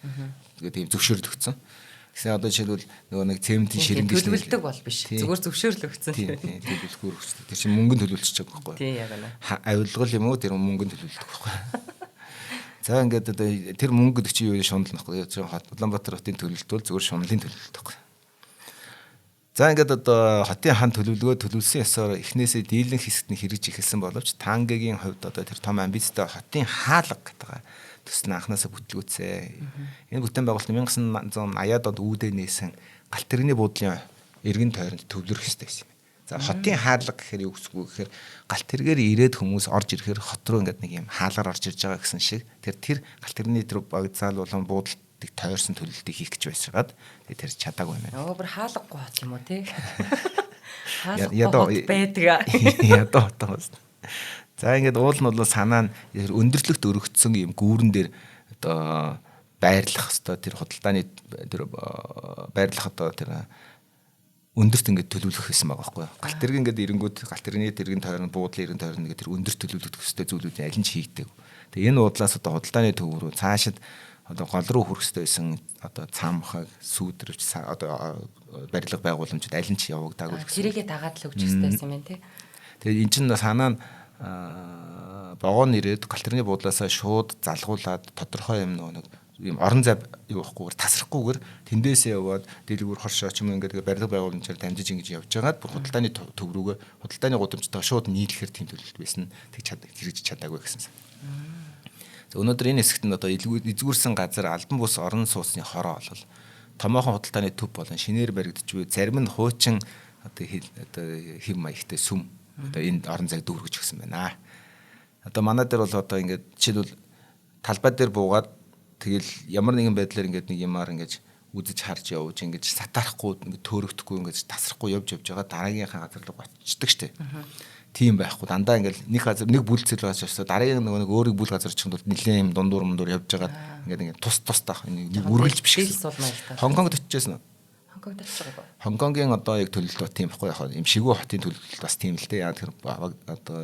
Тэгээд тийм зөвшөөрөл өгсөн. Гэсэн одоо жишээлбэл нөгөө нэг цементийн ширэн гэж төлөвлөлдөг бол биш. Зүгээр зөвшөөрөл өгсөн. Тийм төлөвлөхөөр өгсөн. Тэр чинь мөнгөнд төлөвлөж байгаа байхгүй юу? Тийм яг байна. Авилгал юм уу тэр мөнгөнд төлөвлөдөг байхгүй юу? За ингээд одоо тэр мөнгөд чи юу шунал нөхгүй. Улаанбаатар хотын төлөвлөлт бол зүгээр шунлын төлөвлөлт байхгүй юу? За ингээд одоо хотын хан төлөвлөсөн ёсоор эхнээсээ дийлэн хэсэгт нь хэрэгж эхэлсэн боловч Тангэгийн хувьд одоо тэр том амбицтай хотын хаалга гэдэг төсөл нь анханасаа бүтлгүүцээ. Энэ бүтээн байгуулалт 1980-ад онд үүдээ нээсэн галт тэрэгний буудлын эргэн тойронд төвлөрөх ёстой байсан юм. За хотын хаалга гэхээр юу гэсгүй гэхээр галт тэргээр ирээд хүмүүс орж ирэхээр хот руу ингээд нэг юм хаалгаар орж ирж байгаа гэсэн шиг тэр галт тэрэгний тэр багцаал болон буудалд тойрсон төлөлтийг хийх гэж байсгаад тэр чадаагүй юм байна. Өөр хаалгагүй хот юм уу те? Хаалгагүй байдаг. Ядуу хот. За ингээд уул нь бол санаа нь өндөрлөгт өргөцсөн юм гүүрэн дээр одоо байрлах хэвээр тэр худалдааны тэр байрлах одоо тэр өндөрт ингээд төлөвлөх гэсэн байгаа байхгүй юу. Галт тэрэг ингээд эренгүүд галт тэрэгний тэргийн тойронд буудлын эргэн тойронд ингээд тэр өндөрт төлөвлөх хэвээр зүйлүүдийн аль нь ч хийгдэг. Тэгээ энэ уудлаас одоо худалдааны төв рүү цаашид одоо гол руу хүрэх ёстой байсан одоо цаамхаг сүйдрвч одоо барилга байгууламжууд аль нь ч явагдаагүй. Тэрийгэ дагаад л өгч ёстой юм байна тий. Тэгээд эн чинь санаа нь богоон ирээд галтерны буудлаасаа шууд залгуулад тодорхой юм нэг юм орон зай юу болохгүйгээр тасрахгүйгээр тэндээсээ яваад дэлгүүр хоршоо ч юм ингээд барилга байгууламжаар дамжиж ингэж явж байгаад бүр худалдааны төв рүүгээ худалдааны гудамжтайгаа шууд нийлэхээр тийм төлөвлөлт байсан тэг хэрэгжиж чадаагүй гэсэн. Өнөөдөр энэ хэсэгт нь одоо эзгүүрсэн газар албан бус орон сууцны хороо болол томоохон худалдааны төв болон шинээр баригдаж буй зарим нь хуучин одоо хэв маягтай сүм одоо энэ орон зайг дүүргэж өгсөн байна. Одоо манай дээр бол одоо ингээд жишээлбэл талбай дээр буугаад тэгэл ямар нэгэн байдлаар ингээд нэг юмар ингээд үзэж харж явж ингээд сатаарахгүй ингээд төөрөгдөхгүй ингээд тасрахгүй явж байгаа дараагийнхаа газар руу очдөг штеп. Тийм байхгүй дандаа ингээд нэг газар нэг бүлцэл байж өсө дараагийн нэг өөрийг бүл газар чихэнд бол нэлээд юм дундуур явж байгаа ингээд тус таах нэг үргэлж биш гэсэн. Хонконгд очижсэн нь. Хонконгд очиж байгаагүй. Хонконгийн одоо яг төлөлтөө тийм байхгүй яг юм шигүү хотын төлөлт бас тийм л дээ. Яа тэр одоо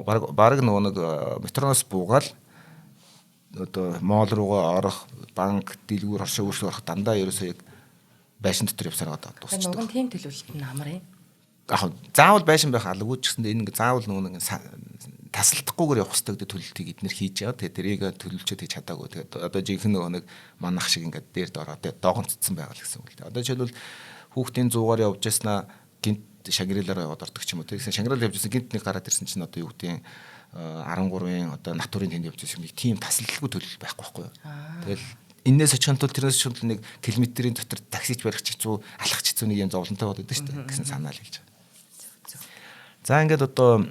баг нэг метроноос буугаал одоо моол руугаа орох банк дэлгүүр хоршоо үүсгэх орох дандаа ерөөсөө яг байшин дотор явсаар байгаа дуусчихсан. Нөгөө тийм төлөвлөлт нь амар юм. Яг заавал байшин байх алгүй ч гэсэн энэ заавал нөгөө тасалдахгүйгээр явах хэрэгтэй гэдэг төлөлтийг эднэр хийж байгаа. Тэгээд тэрийг төлөвлөж хийж чадаагүй. Тэгээд одоо жинхэнэ нөгөө нэг манах шиг ингээд дээр дороо доогонцсон байгаа л гэсэн үг л дээ. Одоо жишээлбэл хүүхдийн 100-аар явж яснаа гинт Шангрилаараа яваад ордог ч юм уу. Тэгсэн Шангрил явж байсан гинт нэг гараад ирсэн чинь одоо юу гэдэг 13-ын одоо натурын тэнд явж байсан нэг тийм тасалдалгүй төлөв байхгүй байхгүй юу. Тэгэл энээс очихын тулд тэрнээс очихын тулд нэг километрийн дотор таксиж барих хэцүү, алхах хэцүү нэг юм зовлонтой болоод дээ шүү дээ гэсэн санаа л хэлж байгаа. За ингээд одоо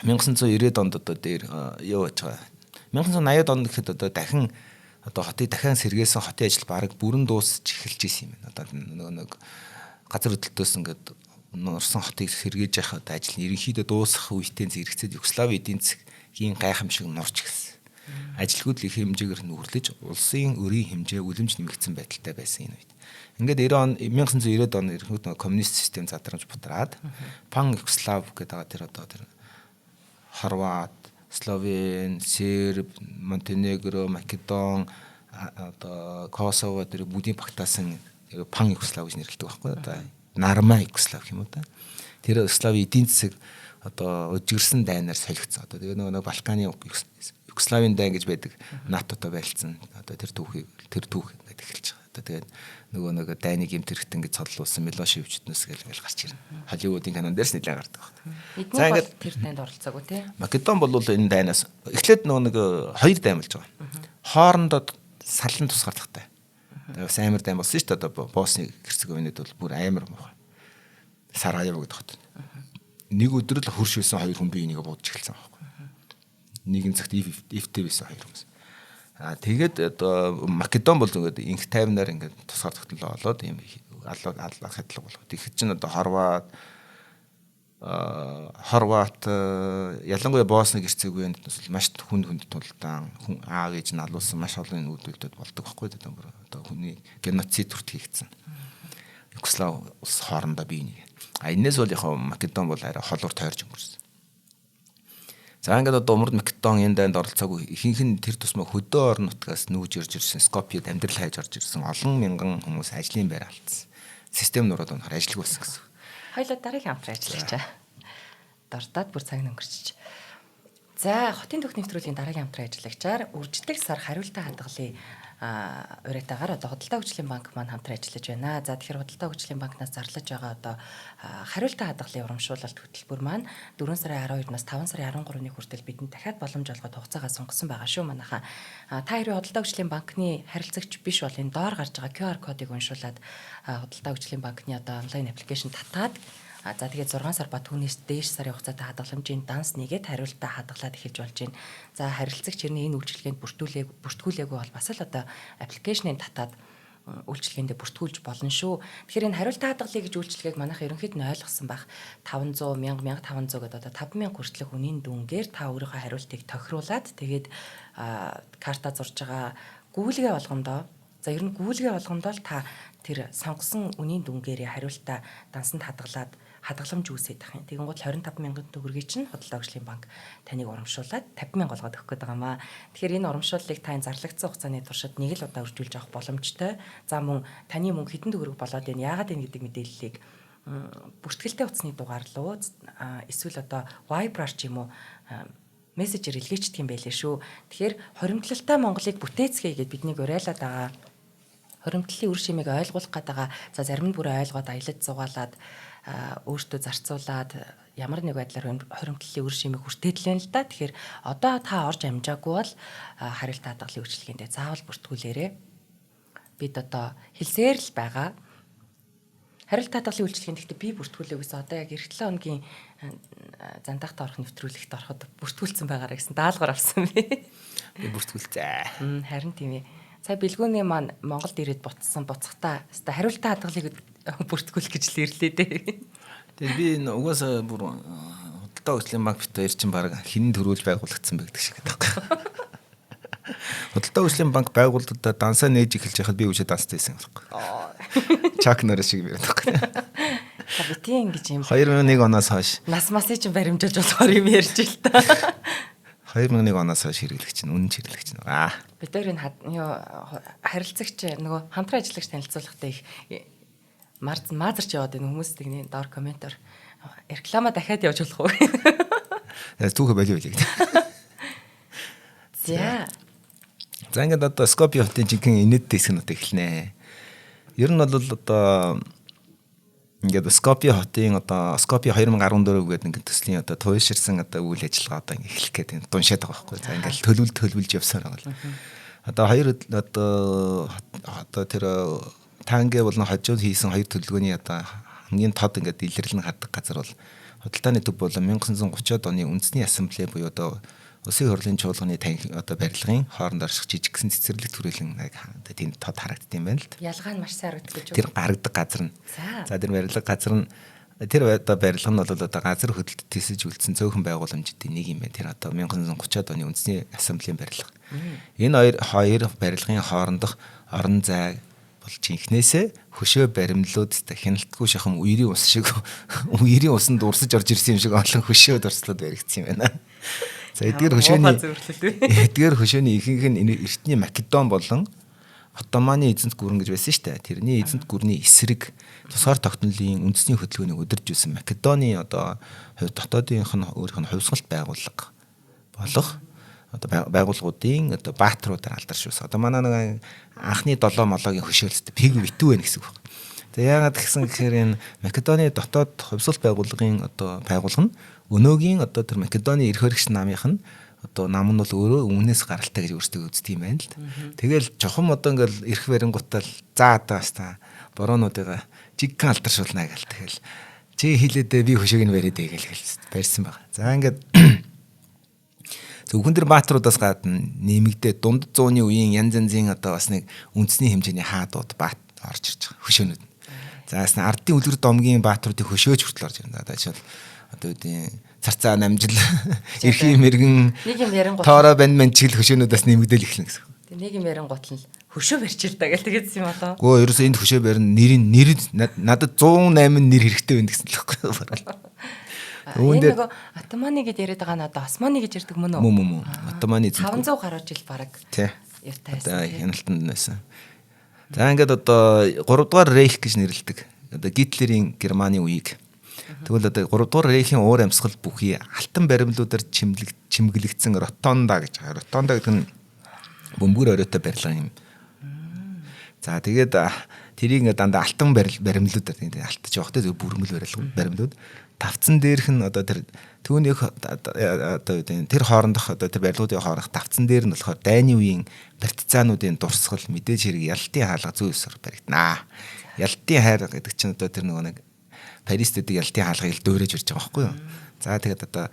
1990-ад онд одоо дээр юу байж байгаа. 1980-ад онд гэхэд одоо дахин одоо хотыг дахин сэргээсэн хотын ажил бараг бүрэн дуусч эхэлж исэн юм байна. Одоо нэг газар хөдлөлтөөс ингээд Орсон хотыг сэргээж явах ажил нь ерөнхийдөө дуусах үедээ зэрэгцээд Югославийн эдийн засгийн гайхамшиг нурч гисэн. Ажилгүйд л их хэмжээгээр нүүрлэж улсын өрийн хэмжээ үлэмж нэмэгдсэн байдалтай байсан энэ үед. Ингээд 1990-ад он ерөнхийдөө коммунист систем задрамж бутраад пан Югослав гэдэг тэр одоо тэр Хорват, Словен, Серб, Монтенегро, Македон одоо Косово тэр бүгдийн багтаасан пан Югослав гэж нэрлэдэг байхгүй одоо Нарма Югослав юм уу та. Тэр Югославийн эдийн засаг одоо өжигэрсэн дайнаар солигдсон. Одоо тэгээ нөгөө Балканы Югославийн дайн гэж байдаг НАТОтой байлцсан. Одоо тэр түүх ингээд эхэлж байгаа. Одоо тэгээд нөгөө дайныг эмтэрхт ингээд цодлуулсан Милошевичнээс гэл гарч ирнэ. Холливуудын кинон дээрс нэлээд гардаг байна. За ингээд тэр дайнд оролцоогүй тий. Македон бол энэ дайнаас эхлээд нөгөө хоёр дайн болж байгаа. Хоорондоо саллан тусгаардахтай. Бас амар дайм болсон шүү дээ. Одоо Босны Герцеговинад бол бүр амар муухай. Сараево гэдэг хот. Нэг өдөр л хөрш байсан хоёр хүн бие энийг буудаж эхэлсэн байхгүй. Нэгэн цагт эвтэй байсан хоёр хүмүүс. Тэгээд одоо Македон бол ингээд инх тайвнаар ингээд тусгаар тогтнолоо олоод юм аллах хэдлэг болгоод. Тэгэхэд чинь одоо Хорват ялангуяа Босны Герцеговинад бас маш хүнд тулдаан хүн аав ээж нь алуулсан маш олон үүдэлтүүд болдог байхгүй одоо хүний геноцид хүрт хийгдсэн. Югослав улс хоорондоо бие нэг. Энэс бол яг Македон бол арай холуур тойрч өнгөрсөн. За ингээд одоо умард Македон энэ дайнд оролцоогүй ихэнх нь тэр тусмаа хөдөө орон нутгаас нүүж ирж ирсэн Скопьед амьдрал хайж орж ирсэн олон мянган хүмүүс ажлын байр алдсан. Систем нураад унахаар ажилгүй болсон гэсэн. Хоёлоо дараагийн хамтран ажиллаж чаа. Дордоод бүр цаг өнгөрчих. За хотын төх нэвтрүүлгийн дараагийн хамтран ажиллагчаар үрждэг сар хариултаа хадгалын урайтаагаар одоо худалдаа хөгжлийн банк маань хамтран ажиллаж байна. За тэгэхээр худалдаа хөгжлийн банкнаас зарлаж байгаа одоо хариултаа хадгалын урамшуулалт хөтөлбөр маань 4 сарын 12-наас 5 сарын 13-ны хүртэл бидэнд дахиад боломж олгоод хугацаагаа сунгасан байгаа шүү манайхаа. Та хоёрын худалдаа хөгжлийн банкны харилцагч биш бол энэ доор гарч байгаа QR кодыг уншуулад худалдаа хөгжлийн банкны одоо онлайн аппликейшн татаад за тэгээд 6 сар ба түүнээс дээш сарын хугацаатай хадгаламжийн данс нэгээд хариултаа хадгалаад эхэлж болж байна. За харилцагч хэрний энэ үйлчилгээнд бүртгүүлээгүй бол бас л одоо аппликейшнийг татаад үйлчилгээндээ бүртгүүлж болно шүү. Тэгэхээр энэ хариултаа хадгалъя гэж үйлчилгээг манайх ерөнхийд нь ойлгосон байх 500, 1000, 1500 гэдэг одоо 5000 хүртэлх үнийн дүнгээр та өөрийнхөө хариултыг тохируулаад тэгээд карта зурж байгаа гүйлгээ болгондоо за ер нь гүйлгээ болгондоо л та тэр сонгосон үнийн дүнгээр хариултаа дансанд хадгаламж үүсээд байх юм. Тэгэн гол 25,000 төгрөгийг чинь худалдаа хөгжлийн банк таныг урамшуулад 50,000 болгоод өгөх гээд байгаа маа. Тэгэхээр энэ урамшууллыг та энэ зарлагдсан хугацааны туршид нэг л удаа үржүүлж авах боломжтой. За мөн таны мөнгө хэдэн төгрөг болоод байна, яагаад энэ гэдэг мэдээллийг бүртгэлтэй утасны дугаар руу эсвэл одоо Viber ч юм уу мессежээр илгээчдэг юм байлээ шүү. Тэгэхээр хоримтлалтай Монголыг бүтээцгээе гэд биднийг уриалаад байгаа. Хоримтлалын үр шимийг ойлгуулах гээд байгаа. За зарим нь бүрээ ойлгоод аялаж зугаалаад өөртөө зарцуулаад ямар нэг байдлаар хоримтлалын үр шимийг хүртээдэл байна л да. Тэгэхээр одоо та орж амжаагүй бол хариулт хадгалын үйлчилгээндээ заавал бүртгүүлээрэй. Бид одоо хэлсээр л байгаа. Хариулт хадгалын үйлчилгээнд гэхдээ би бүртгүүлээ гэсэн одоо яг эх 7 хоногийн зандагт орох нэвтрүүлэгт ороход бүртгүүлсэн байгаараа гэсэн даалгавар авсан би. Би бүртгүүлцээ. Харин тийм ээ. Сая бэлгүүний маань Монголд ирээд буцахтаа хариулт хадгалыг бүртгүүлэх гэж л ирлээ дээ. Тэгээд би угаасаа бүр худалдаа хөгжлийн банк бит хоёр чинь баг хинэн төрүүлж байгуулагдсан байдаг шиг байдаг. Худалдаа хөгжлийн банк байгууллагад дансаа нээж эхэлж байхад би үжид данстай байсан байхгүй. Чак нэр шиг байна байхгүй. Та битгий ингэж юм. 2001 оноос хойш. Нас масыг чинь баримжуулж болохоор юм ярьж л та. 2001 оноос хойш хэрэглэгч нь үнэн хэрэглэгч нь. Бид хоёрын харилцагч нөгөө хамтран ажиллагч танилцуулгатай их маазарч яваад энэ хүмүүстэй нэг доор комментор реклама дахиад явж болох уу? Түүхэ болио үлээ. За. За ингээд одоо Скопье хотын жинхэнэ инээдтэй хэсэг нь одоо эхэлнэ. Ер нь бол одоо ингээд Скопье хотын одоо Скопье 2014 гэдэг ингээд төслийн одоо туйлширсан одоо үйл ажиллагаа одоо ингээд эхлэх гэдэг туншаад байгаа байхгүй. За ингээд төлөвлөж явсаар байгаа л. Одоо хоёр одоо тэр тангэ болон хожууд хийсэн хоёр төлөвлөгөөний одоо хамгийн тод ингээд илэрлэн хаддаг газар бол худалдааны төв болон 1930-ад оны үндэсний ассамбле буюу одоо Улсын хурлын чуулганы одоо барилгын хооронд орших жижигхэн цэцэрлэг түрээлэн тийм тод харагдсан юм байна л да. Ялгаа нь маш сайн харагддаг гэж байна. Тэр гаргадаг газар нь. За тэр барилга газар нь тэр одоо барилга нь бол одоо газар хөдлөлт тисэж үлдсэн цөөхөн байгууламжуудын нэг юм байна. Тэр одоо 1930-ад оны үндэсний ассамблеийн барилга. Энэ хоёр барилгын хоорондох орон зай бол жинхнээсээ хөшөө баримлууд хяналтгүй шахам үерийн ус шиг үерийн усанд урсаж орж ирсэн юм шиг олон хөшөө дурслууд баригдсан юм байна. За эдгээр хөшөөний ихэнх нь эртний Македон болон Отtomаны эзэнт гүрэн гэж байсан шүү дээ. Тэрний эзэнт гүрний эсрэг тусгаар тогтнолын үндэсний хөдөлгөөнийг удирж байсан Македоны одоо дотоодынх нь өөрийнх нь хувьсгалт байгууллага болох одоо байгууллагуудын одоо баатруудаар алдаршуулсан. Одоо манай нэг анхны 7 молоогийн хөшөөлөлт пиг витүү байна гэсэн үг. За яагаад гэсэн гэхээр энэ Македоны дотоод хувьсгалт байгууллагын одоо байгууллага нь өнөөгийн одоо тэр Македоны эрх хөрөгч намынх нь одоо нам нь бол өөрөө өмнөөс гаралтай гэж өөрсдөө үздэг юм байна л да. Тэгэл жохом одоо ингээл эрх барингуудаа за одоо бас та бороонуудыгаа жиггэн алдаршуулнаа гэл тэгэл чи хилээдээ би хөшөөг нь бариад гээл барьсан байгаа. За ингээд зөвхөн тэр баатруудаас гадна нэмэгдээ дунд зууны үеийн янз янзын одоо бас нэг үндэсний хэмжээний хаадууд баат орж ирж байгаа хөшөөнүүд. За ясна ардын үлгэр домгийн баатруудыг хөшөөж хүртэл орж ирнэ. Одоо жишээл одоо үеийн царцаа намжил эрхийн мэрэгэн нэг юм ярингууд тоороо банд чиглэл хөшөөнүүдээс нэмэгдэл эхлэнэ гэсэн. Тэг нэг юм ярингууд л хөшөө барьчил та гэл тэгээдсэн юм болоо. Гөө ерөөсөө энд хөшөө барина нэр надад 108 нэр хэрэгтэй байна гэсэн л байхгүй. Энэ нөгөө Отtomаны гэж яриад байгаа нь одоо Османы гэж ярьдаг мөн үү? Мөн. Отtomаны эзэнт 500 гаруй жил бараг. Тий. Юутай одоо хяналтанд байсан. За ингээд одоо 3 дугаар рейх гэж нэрлэдэг. Одоо Гитлерийн Германы үеиг. Тэгвэл одоо 3 дугаар рейхийн уур амьсгал бүхий алтан баримлуудаар чимэглэгдсэн ротонда гэж байгаа. Ротонда гэдэг нь бөмбөр оройтой барилга юм. За тэгээд тэрийг ингээд дандаа алтан баримлуудаар алтж явахтай зөв бүрмэл баримлууд тавцсан дээрх нь одоо тэр түүнийх одоо тэр хоорондох одоо тэр барилгуудын хоорондох тавцсан дээр нь болохоор дайны үеийн барьцаануудын дурсгал мэдээж хэрэг ялтын хаалга зүй өсөр баригдана. Ялтын хайр гэдэг чинь одоо тэр нэг Парист гэдэг ялтын хаалгыг л дөөрэж ирж байгаа байхгүй юу? За тэгээд одоо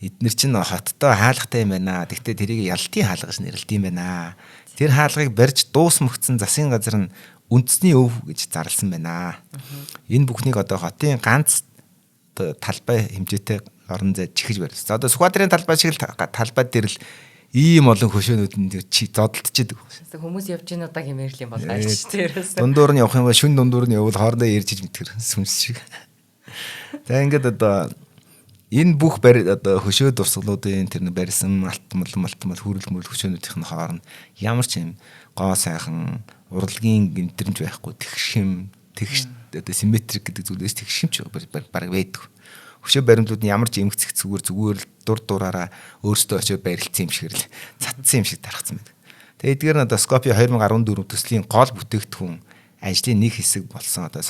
эднэр чинь хоттой хаалгатай юм байна. Тэгтээ тэрийг ялтын хаалга гэж нэрлэдэг юм байна. Тэр хаалгыг барьж дуус мөгцсөн засгийн газар нь үндэсний өв гэж зарласан байна. Энэ бүхнийг одоо хотын ганц талбай хэмжээтэй орон зай чихэж барьсан. За одоо Сүхбаатарын талбай шиг л талбай дээр л ийм олон хөшөөнүүд нь зодтолчихэд. Хүмүүс явж ийн удаа хэмээрл юм бол альч тэрээс. Дундуур нь явах юм бол шүн дундуур нь явбал хоорондоо ярьж мэдгэр сүнс шиг. За ингээд одоо энэ бүх одоо хөшөө дурсгалуудын тэр барьсан малтмал хүрэл мөрөл хөшөөнүүдийн хооронд ямар ч юм гоо сайхан урлагийн гинтэрмж байхгүй тэгшим тэгш одоо симметрик гэдэг зүйлээс тэгшимч бараг байдаг. Хөшөө баримтууд нь ямар ч эмгцэх зүгээр л дур дураараа өөрсдөө очиод барилцсан юм шиг л цацсан юм шиг тархсан байдаг. Тэгээд эдгээр нь одоо Skopje 2014 төслийн гол бүтээгдэхүүн ажлын нэг хэсэг болсон одоо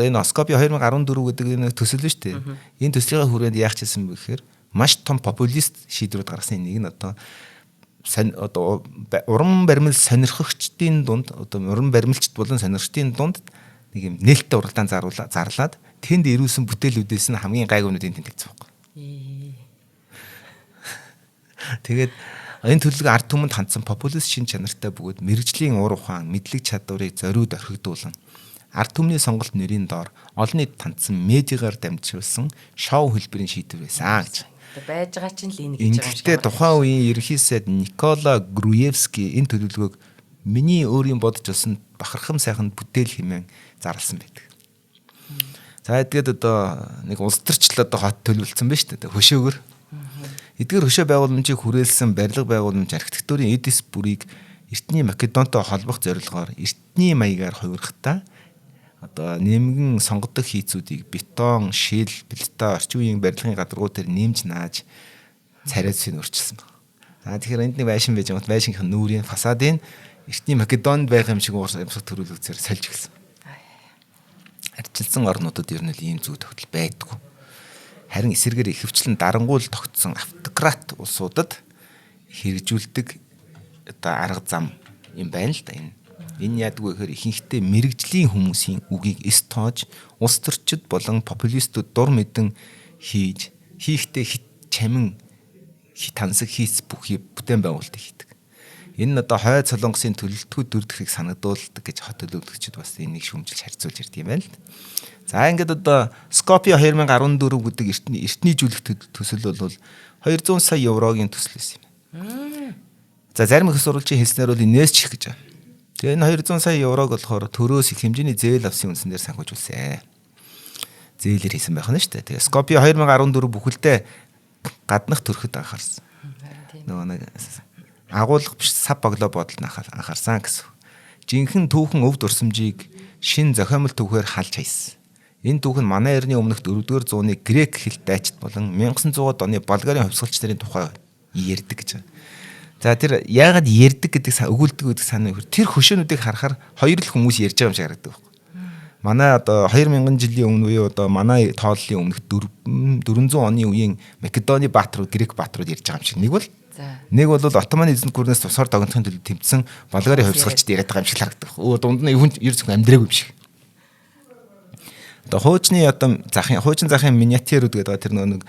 энэ Skopje 2014 гэдэг энэ төсөл нь шүү дээ. Энэ төслийн хүрээнд яах гэсэн бэ гэхээр маш том популист шийдвэрүүд гаргасан нэг нь одоо уран баримл сонирхогчдын дунд одоо уран баримлчд болон сонирхогчдын дунд нэг юм нээлттэй уралдаан зарлаад тэнд ирүүлсэн бүтээлүүдээс нь хамгийн гайгуунуудын тэмдэглэсэн байхгүй. Тэгээд энэ төлөв ард түмэнд хандсан популист шин чанартай бөгөөд мэрэгжлийн ур ухаан, мэдлэг чадварыг зориуд орхигдуулан ард түмний сонголт нэрийн доор олон нийт тандсан медиагаар дамжуулсан шоу хэлбэрийн шийдвэр байсан гэж. Байж байгаа чинь л энийг хийж байгаа юм шиг. Ингээд тухайн үеийн ерөнхий сайд Никола Груевский энэ төлөвлөгөөг миний өөрийн бодож олсон бахархам сайхан бүтээл хэмээн зарласан байдаг. За тэгээд одоо нэг улс төрчл одоо хот төлөвлөсөн байна шүү дээ. Хөшөөгөр. Эдгээр хөшөө байгууламжийг хүрээлсэн барилга байгууламж архитектурын эдис бүрийг эртний Македонтой холбох зорилгоор эртний маягаар хувиргахдаа одоо нэмгэн сонгодог хийцүүдийг бетон, шил, плита, орчин үеийн барилгын гадаргууд дээр нэмж нааж царайцыг өөрчилсөн байна. За тэгэхээр энд нэг байшин байж байгаа. Байшингийн нүрийн фасадын эртний Македонд байгаа юм шиг уурсаа төрүүлэгцээр сольж гисэн. Арчилсан орнуудад ер нь л ийм зүйл тогтол байдгүй. Харин эсэргээр ихэвчлэн дарангуул тогтсон автократ улсуудад хэрэгжүүлдэг одоо арга зам юм байна л да энэ. Энэ яадгүй гэхээр ихэнхдээ мэрэгжлийн хүмүүсийн үгийг эс тоож улс төрчид болон популистууд дур мэдэн хийхдээ хит чамин тансаг хийц бүхий бүтээн байгуулалтыг хийдэг. Энэ нь одоо хойд солонгосын төлөлтгөө дүрдхийг санагдуулдаг гэж хот төлөвлөгчид бас энийг шүүмжилж харьцуулж ирдэг юм байна л да. За ингээд одоо Skopje 2014 гэдэг эртнийжүүлэх төсөл бол 200 сая еврогийн төсөл байсан юм. За зарим их сурвалжийн хэлснээр бол инээс ч их гэж байна. Тэгээ энэ 200 сая еврог болохоор төрөөс их хэмжээний зээл авсан үндсэн дээр санхүүжүүлсэн. Зээлэр хийсэн байх нь шүү дээ. Тэгээ Skopje 2014 бүхэлдээ гаднах төрөхөд анхаарсан. Нөгөө нэг агуулга биш сав боглоо бодолд анхаарсан гэсэн. Жинхэнэ түүхэн өв дурсамжийг шин зохиомл түүхээр халж хайсан. Энэ түүх нь манай эртний өмнөх 4-р зууны грек хэлт дайчид болон 1900-аад оны болгарын хувьсгалч нарын тухай ярьдаг гэж байна. За тэр яагаад ярьдаг гэдэг өгүүлдэг гэдэг санаа нөхөр тэр хөшөөнүүдийг харахаар хоёр л хүмүүс ярьж байгаа юм шиг харагддаг байхгүй. Манай одоо 2000 жилийн өмнө үе одоо манай тооллын өмнөх 400 оны үеийн Македоны бааtruуд грек бааtruуд ярьж байгаа юм шиг. Нэг бол Отоманы эзэнт гүрнээс тусаар тогтнохын төлөө тэмцсэн болгарын хувьсгалчд яриад байгаа юм шиг харагддаг. Дунд нь хүн ерөөсөө амьдраагүй юм шиг. Одоо хуучин захын миниатюрууд гэдэг тэр нэг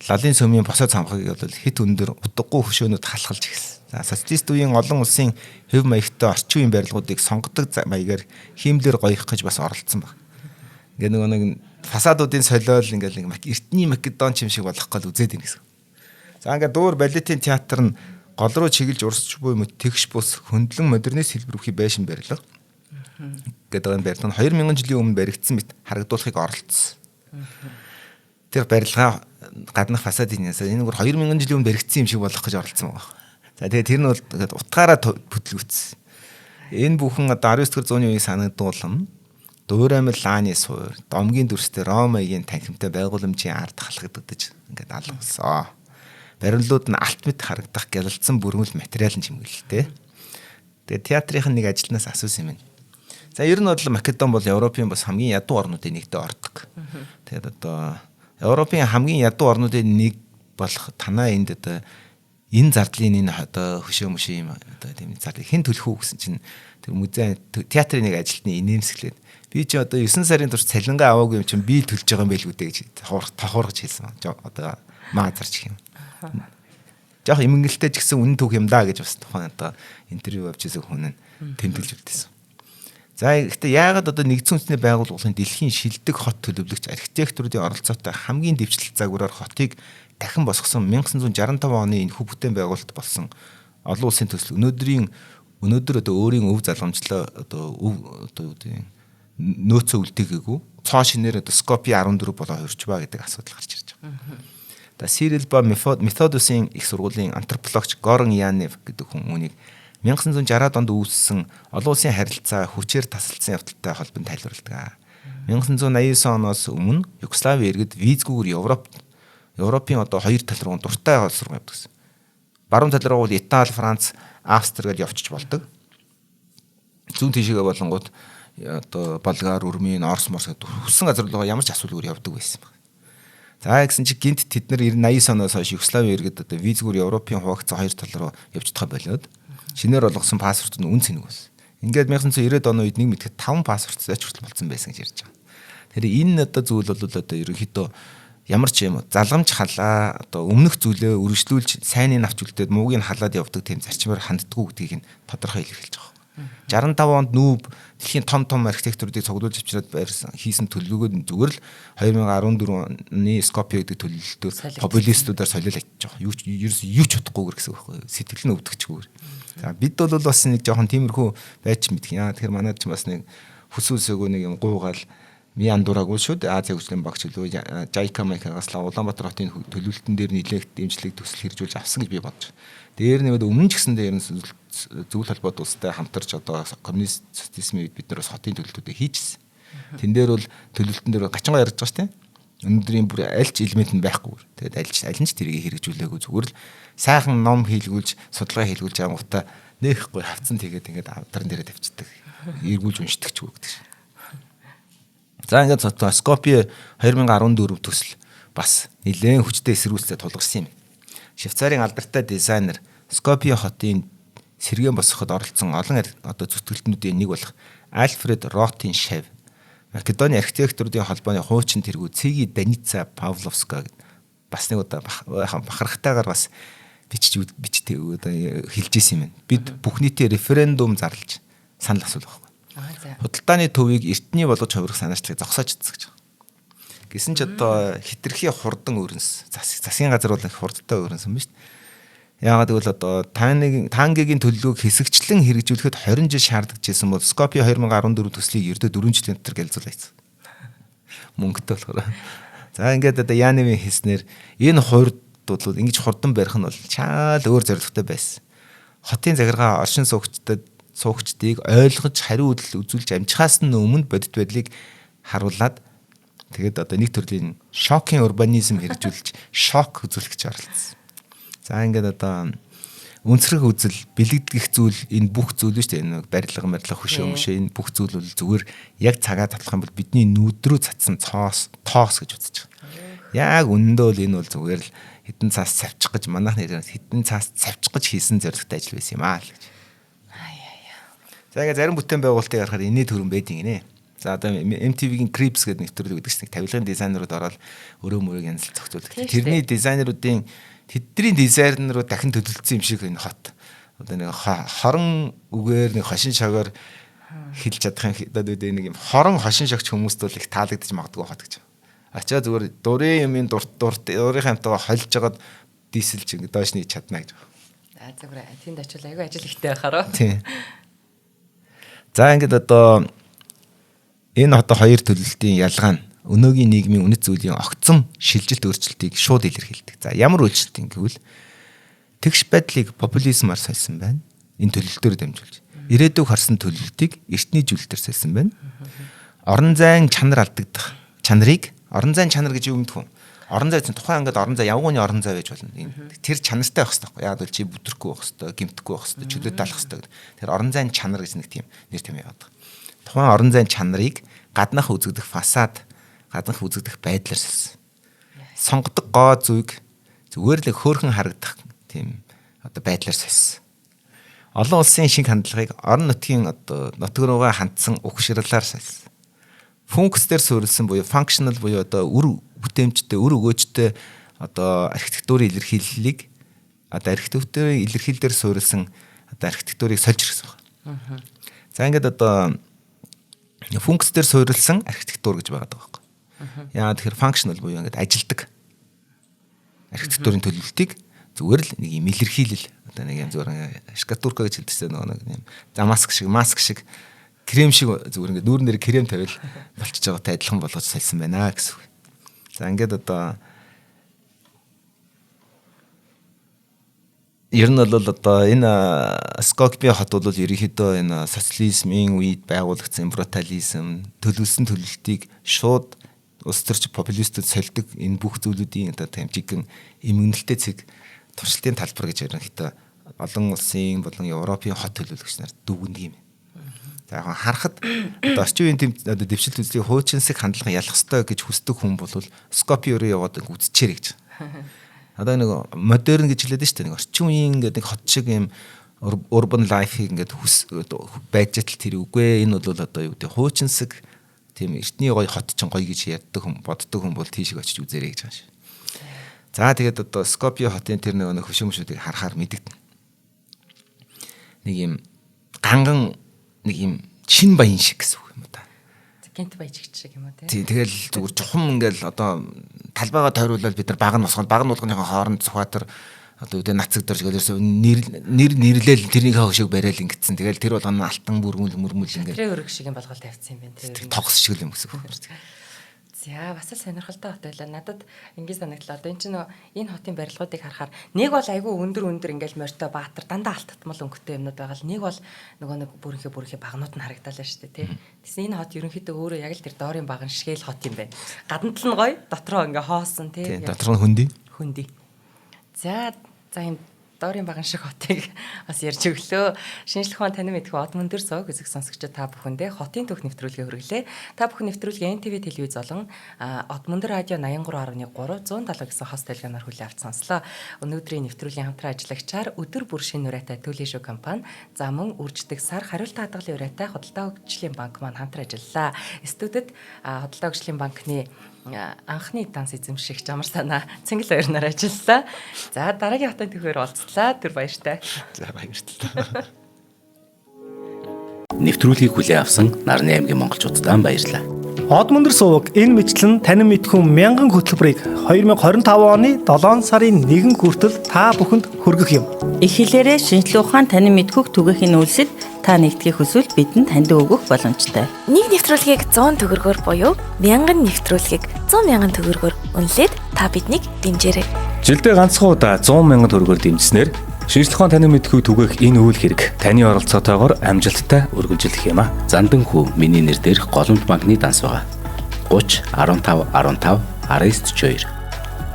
лалын сүмийн босоо цамхыг бол хит өндөр утгагүй хөшөөнүүд халахалж ирсэн. За социалист үеийн олон улсын хэв маягтай орчин үеийн барилгуудыг сонгодог маягаар хиймлэр гоёх гэж бас оролцсон баг. Ингээ нэг фасадуудын солиол ингээл нэг эртний Македон юм шиг болох гол үзээд байна гэсэн. За ингээ дуур балетын театр нь гол руу чиглэж урсч буй мэт тэгш бус хөндлөн модернист хэлбэрүүхий байшин барилга. Гэдэг энэ барилга нь 2000 жилийн өмнө баригдсан мэт харагдуулахыг оролцсон. Тэр барилгаа гаднах фасадынаас энэ бүр 2000 жилийн өмнө баригдсан юм шиг болох гэж оролцсон байгаа. За тэгээд тэр нь бол утгаараа бүтлгүүцсэн. Энэ бүхэн одоо 19-р зууны үеийг санагдуулна. Дуураймал лааны суур, домгийн дүрстэй Ромагийн танхимтай байгууламжийн ард халагдагдаж ингээд алгасан. Бариллууд нь алт мэт харагдах гялалцсан бүрмэл материал нь чимэглэлтэй. Тэгээд театрын нэг ажилтнаас асуусан юм байна. За ер нь бол Македон бол Европын бас хамгийн ядуу орнуудын нэгдээ ордог. Тэгээд одоо Европын хамгийн ядуу орнуудын нэг болох танаа энд одоо энэ зардлын энэ одоо хөшөө мөшөө юм одоо тийм зардлыг хэн төлөх үү гэсэн чинь тэр музей театрын нэг ажилтны инээмсэглээд би чи одоо 9 сарын турш цалингаа аваагүй юм чинь би төлж байгаа юм байлгүй дээ гэж тохуургаж хэлсэн. Одоо маа зарч юм. Жохо имэнгэлтэй ч гэсэн үнэн түүх юм да гэж бас тухайн одоо интервью авчихсан хүн нь тэмдэглэж үлдээсэн. За гэхдээ яагаад одоо нэгдсэн үндэсний байгууллагын дэлхийн шилдэг хот төлөвлөгч архитектуруудын оролцоотой хамгийн дэвшлэл загвараар хотыг дахин босгосон 1965 оны энэхүү бүтээн байгуулалт болсон олон улсын төсөл өнөөдөр одоо өөрийн өв залгамжлаа одоо нөөцөө үлдээгээгүй цоо шинээр одоо Skopje 14 болоо хувирч ба гэдэг асуудал гарч ирж байгаа. За Сирил ба Метhodусын их сургуулийн антропологч Горон Янев гэдэг хүн үүнийг 1960-аад онд үүссэн олон улсын харилцаа хүчээр тасалдсан явдалтай холбоонд тайлбарладаг. 1989 оноос өмнө Югослави иргэд визгүйгээр Европын одоо хоёр тал руу дуртай улс руу явдаг гэсэн. Баруун тал руу бол Итали, Франц, Австри гэж явчих болдог. Зүүн тишээгээ болонгууд одоо Болгар, Румын, Орос, Морс гэдэг хүссэн газар руу ямар ч асуудалгүй явдаг байсан байна. За гэсэн чи гинт тэд нар 89 оноос хойш Югослави иргэд одоо визгүйгээр Европын хуваагдсан хоёр тал руу явж чадах болоод шинээр олгосон паспорт нь үн цэнэг болсон. Ингээд 1990-ад оны үед нэг мэдэхэд 5 паспорт зайч хүртэл болсон байсан гэж ярьж байгаа. Тэгэхээр энэ одоо зүйл бол одоо ерөнхийдөө ямар ч юм залгамж халаа одоо өмнөх зүйлээ үргэлжлүүлж сайныг авч үлдээд муугийг халаад явдаг тийм зарчмаар ханддаггүй гэдгийг нь тодорхой илэрхийлж байгаа. 65 онд нүүб дэлхийн том архитектуруудыг цуглуулж авчираад хийсэн төлөвлөгөөд зүгээр л 2014 оны Скопье гэдэг төлөвлөлтөөр популистуудаар солиол ачиж байгаа. Юу ч утгагүйгэр гэсэн үг байхгүй. Сэтгэл нь өвдөгчгүйгээр. За бид бол бас нэг жоохон тиймэрхүү байж мэдэх юм. Тэгэхээр манайд ч бас нэг хүсүүлсээгөө нэг юм гуугаал ми андураагүй шүү дээ. Азийн хөгжлийн багч хөлөө Жайка Майкагаас Улаанбаатар хотын төлөвлөлтөн дээр нэлээд дэмжлэг төсөл хэрэгжүүлж авсан гэж би бодож байна. Дээр нэмээд өмнө ч гэсэн дээр зөвлөл холбоот улстай хамтарч одоо коммунист социализмын үед бид нар бас хотын төлөвлөлтүүдийг хийжсэн. Тэн дээр бол төлөвлөлтөн дээр гачангаа ярьж байгаа шүү дээ. Өнөөдрийн бүр аль ч элемент нь байхгүй. Тэгээд аль нь ч тэрийг хэрэгжүүлээгүй зүгээр л сайхан ном хийлгүүлж судалгаа хийлгүүлж байгаа гутаа нээхгүй хавцсан тэгээд ингээд авдран дээрээ тавьчихдаг. Эргүүлж уншдаг ч үг гэдэг. За ингээд Скопье 2014 төсөл бас нэлээд хүчтэй эсэргүүцэлд тулгарсан юм. Швейцарын алдартай дизайнер Скопье хотын сэргээн босгоход оролцсон олон одоо зүтгэлтнүүдийн нэг болох Альфред Ротин Шев, Македоны архитектурын холбооны хуучин тэргүү Цэги Даница Павловска бас нэг удаа бахархтайгаар бас бичтэй хэлж ирсэн юм. Бид бүх нийтийн референдум зарлаж санал асуулах байхгүй. Худалдааны төвийг эртний болгож хувирах санаачлагыг зогсоож цэцгэж байгаа. Гэсэн ч одоо хитрхи хурдан өрнөс. Засгийн газар бол их хурдтай өрнөсөн юм шүү дээ. Яагаад гэвэл одоо тангийн төлөвлөгөөг хэсэгчлэн хэрэгжүүлэхэд 20 жил шаардлагач байсан бол Скопье 2014 төслийг ердөө 4 жилийн дотор гэлзүүлээсэн. Мөнгөтэй болохоор. За ингээд одоо Яневын хэлснээр энэ хуурд бол ингэж хурдан барих нь бол чаал өөр зорилготой байсан. Хотын захиргаа оршин суугчдыг ойлгож хариу үйлдэл үзүүлж амжихаас нь өмнө бодит байдлыг харуулад тэгээд одоо нэг төрлийн шокийн урбанизм хэрэгжүүлж шок үзүүлэх гэж оролцсон. За ингээд одоо үнсрэх үзэл, бэлэгдэх зүйл энэ бүх зүйл шүү дээ. Энэ барилга, хөшөө энэ бүх зүйл бол зүгээр яг цагаа татлах юм бол бидний нүдрүү цацсан тоос гэж үзэж байгаа. Яг үнэндээ бол энэ бол зүгээр л хитэн цаас цавчих гэж манайх нэрээр хитэн цаас цавчих гэж хийсэн зорилготой ажил байсан юм аа л гэж. За ингээд зарим бүтээн байгуулалтыг харахаар инээ төрөн байдیں۔ Гинэ. За одоо MTV-ийн Crips гэдэг нэвтрүүлэг гэдэг чинь тавилгын дизайнерууд ороод өрөө мөрөг янзал зохицуулдаг. Тэрний дизайнеруудын тэдний дизайнерууд дахин төлөвлөсөн юм шиг энэ хот. Одоо нэг хорон үгээр нэг хошин шогоор хэлж чадах нэг юм хорон хошин шогч хүмүүст бол их таалагдчих магадгүй хот гэж. Ачаа зүгээр дурын юмын дурын хамтаа холж жагаад дийсэлж ингэ доош нэг чадна гэж. За зүгээр тэнд очил аягүй ажил ихтэй байхаараа. Тийм. За ингээд одоо энэ одоо хоёр төлөвлөлтийн ялгаа нь өнөөгийн нийгмийн үнэт зүйлийн огцом шилжилт өөрчлөлтийг шууд илэрхийлдэг. За ямар өөрчлөлт гэвэл тэгш байдлыг популизмаар сольсон байна. Энэ төлөвлөлтөөр дамжуулж. Ирээдүйг харсан төлөвлөлтийг эртний зүйлээр сольсон байна. Орон зайн чанар алдагдах чанарыг орон зайн чанар гэж юу мэдэх вэ? Орон зай тухайн ангид орон зай явгооны орон зай байж болно. Тэр чанартай байх хэрэгтэй. Яг бол чи бүдрэхгүй байх хэрэгтэй, гимтэхгүй байх хэрэгтэй, чөлөөт талах хэрэгтэй. Тэр орон зайн чанар гэж нэг тийм нэр томьёо яваад. Тухайн орон зайн чанарыг гаднах үзэгдэх фасад, гаднах үзэгдэх байдлаар сэлсэн. Сонгодог гоо зүйг зүгээр л хөөрхөн харагдах тийм одоо байдлаар сэлсэн. Олон улсын шиг хандлагыг орон нутгийн одоо нутг руугаа хандсан угширлаар сэлсэн. Функцээр суурилсан буюу functional буюу одоо үр бүтээмжтэй, үр өгөөжтэй одоо архитектурын илэрхийллийг одоо архитектурын илэрхийлэлээр суурилсан одоо архитектурыг сольж ирсэн байна. За ингээд одоо функцээр суурилсан архитектур гэж байгаа байхгүй. Яагаад тэгэхээр functional буюу ингээд ажилдаг архитектурын төлөвлөлтийг зүгээр л нэг юм илэрхийлэл одоо нэг юм зүгээр шкатурка гэж хэлдэг нэг юм маск шиг крем шиг зүгээр ингээд нүүрнээр крем тавил болчихж байгаатай адилхан болгож сольсон байна гэсэн үг. За ингээд одоо ер нь бол одоо энэ Скопье хот бол ерөнхийдөө энэ социализмын үед байгуулагдсан брутализм, төлөвлөсөн төлөлтийг шууд улс төрч популистууд сольдог энэ бүх зүйлүүдийн одоо тамжигэн эмгэнэлтэй цэг туршилтын талбар гэж ерөнхийдөө олон улсын болон Европын хот төлөөлөгч нар дүгнэдэг юм. За яг харахад одоо орчин үеийн дэвшилт үзлийг хуучинсаг хандлага ялах ёстой гэж хүсдэг хүн бол Скопье руу яваад үзчихэрэй гэж. Одоо нэг модерн гэж хэлээд шүү дээ. Нэг орчин үеийн ингээд нэг хот шиг юм urban life-ийг ингээд байж тал тэр үгүй. Энэ бол одоо юу гэдэг хуучинсаг тийм эртний гоё хот ч гоё гэж яддаг хүн боддог хүн бол тийшээ очиж үзээрэй гэж байгаа шүү. За тэгээд одоо Скопье хотын тэр нэг хөшөөмшүүдийг харахаар мэдэгдэнэ. Нэг юм ганган нэг юм чин баян шиг гэсэн үг юм да. Гэнт баяжигч шиг юм уу те. Тий, тэгэл зүгээр чухам ингээл одоо талбайгаа тойруулаад бид нар баг нь болгоныхоо хооронд цухаатар одоо үдэ нацагдорж гэлээс нэрлээл тэрнийг хөшөөг барайл ингэсэн. Тэгэл тэр болгоно алтан бүрмэл ингээд тэр өрг шиг юм болгол тавьчихсан юм байна тэр. Тогс шиг юм гэсэн үг. За бас л сонирхолтой хот байлаа. Надад ингэ санагдлаа. Одоо энэ чинь энэ хотын барилгуудыг харахаар нэг бол айгүй өндөр ингээл морьтой баатар дандаа алт татмал өнгөтэй юмнууд байгаа л нэг бол нөгөө нэг бүрийнхээ багнууд нь харагдалаа шүү дээ тий. Тэсний энэ хот ерөнхийдөө өөрөө яг л тэр доорын баган шигээл хот юм байна. Гаднад л нь гоё, дотроо ингээ хоосон тий. Дотроо нь хөндөй. За энэ доорын баган шиг хотыг бас ярьж өглөө. Шинжлэх ухаан танин мэдхүү од мөндөр цог үзэг сонсогчдод та бүхэндээ хотын түүх нэвтрүүлгээ хүргэлээ. Та бүхэн нэвтрүүлгээ NTV телевиз болон од мөндөр радио 83.3 170 гэсэн хост дэлгэнээр хүлээн авч сонслоо. Өнөөдрийн нэвтрүүлгийн хамтран ажиллагчаар өдөр бүр шинэ ураатай төлөв шүү компани, за мөн үрждэг сар хариулт хадгалын ураатай Худалдаа хөгжлийн банк маань хамтран ажиллалаа. Студид Худалдаа хөгжлийн банкны анхны данс эзэмшигч Амар санаа Цэнгэл баяр нар ажиллалаа. За дараагийн хотын түүхээр уулзлаа. Түр баяртай. За баярлалаа. Нэвтрүүлгийг хүлээн авсан Нарны аймгийн монголчуудаа баярлалаа. Од мөндөр суваг энэ мэтлэн танин мэдхүн 1000 хөтөлбөрийг 2025 оны 7 сарын 1 хүртэл та бүхэнд хүргэх юм. Их хэлээрээ шинжлэх ухаан танин мэдхүг түгээхийн үйлсэд та нэгтгэх хүсвэл бидэнд таньд өгөх боломжтой. Нэг нэвтрүүлгийг 100 төгрөгөөр буюу 1000 нэвтрүүлгийг 100,000 төгрөгөөр үнэлээд та биднийг дэмжээрэй. Жилдээ ганцхан удаа 100,000 төгрөгөөр дэмжснээр шинжлэх ухаан танин мэдхүг түгээх энэ үйл хэрэг таны оролцоотойгоор амжилттай үргэлжлэх юм а. Зандан хүү миний нэр дээрх голомт банкны данс байгаа. 30 15 15 1942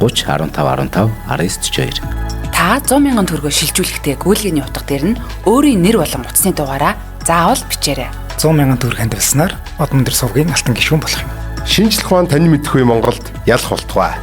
30 15 15 1942. Та 100,000 төгрөгөөр шилжүүлэхдээ гүйлгээний утга дээр нь өөрийн нэр болон утасны дугаараа заавал бичээрэй. 100,000 төгрөг хандвалснаар од мөндөр сувгийн алтан гишүүн болох юм. Шинжлэх ухаан танин мэдхүй Монголд ялах болтугай.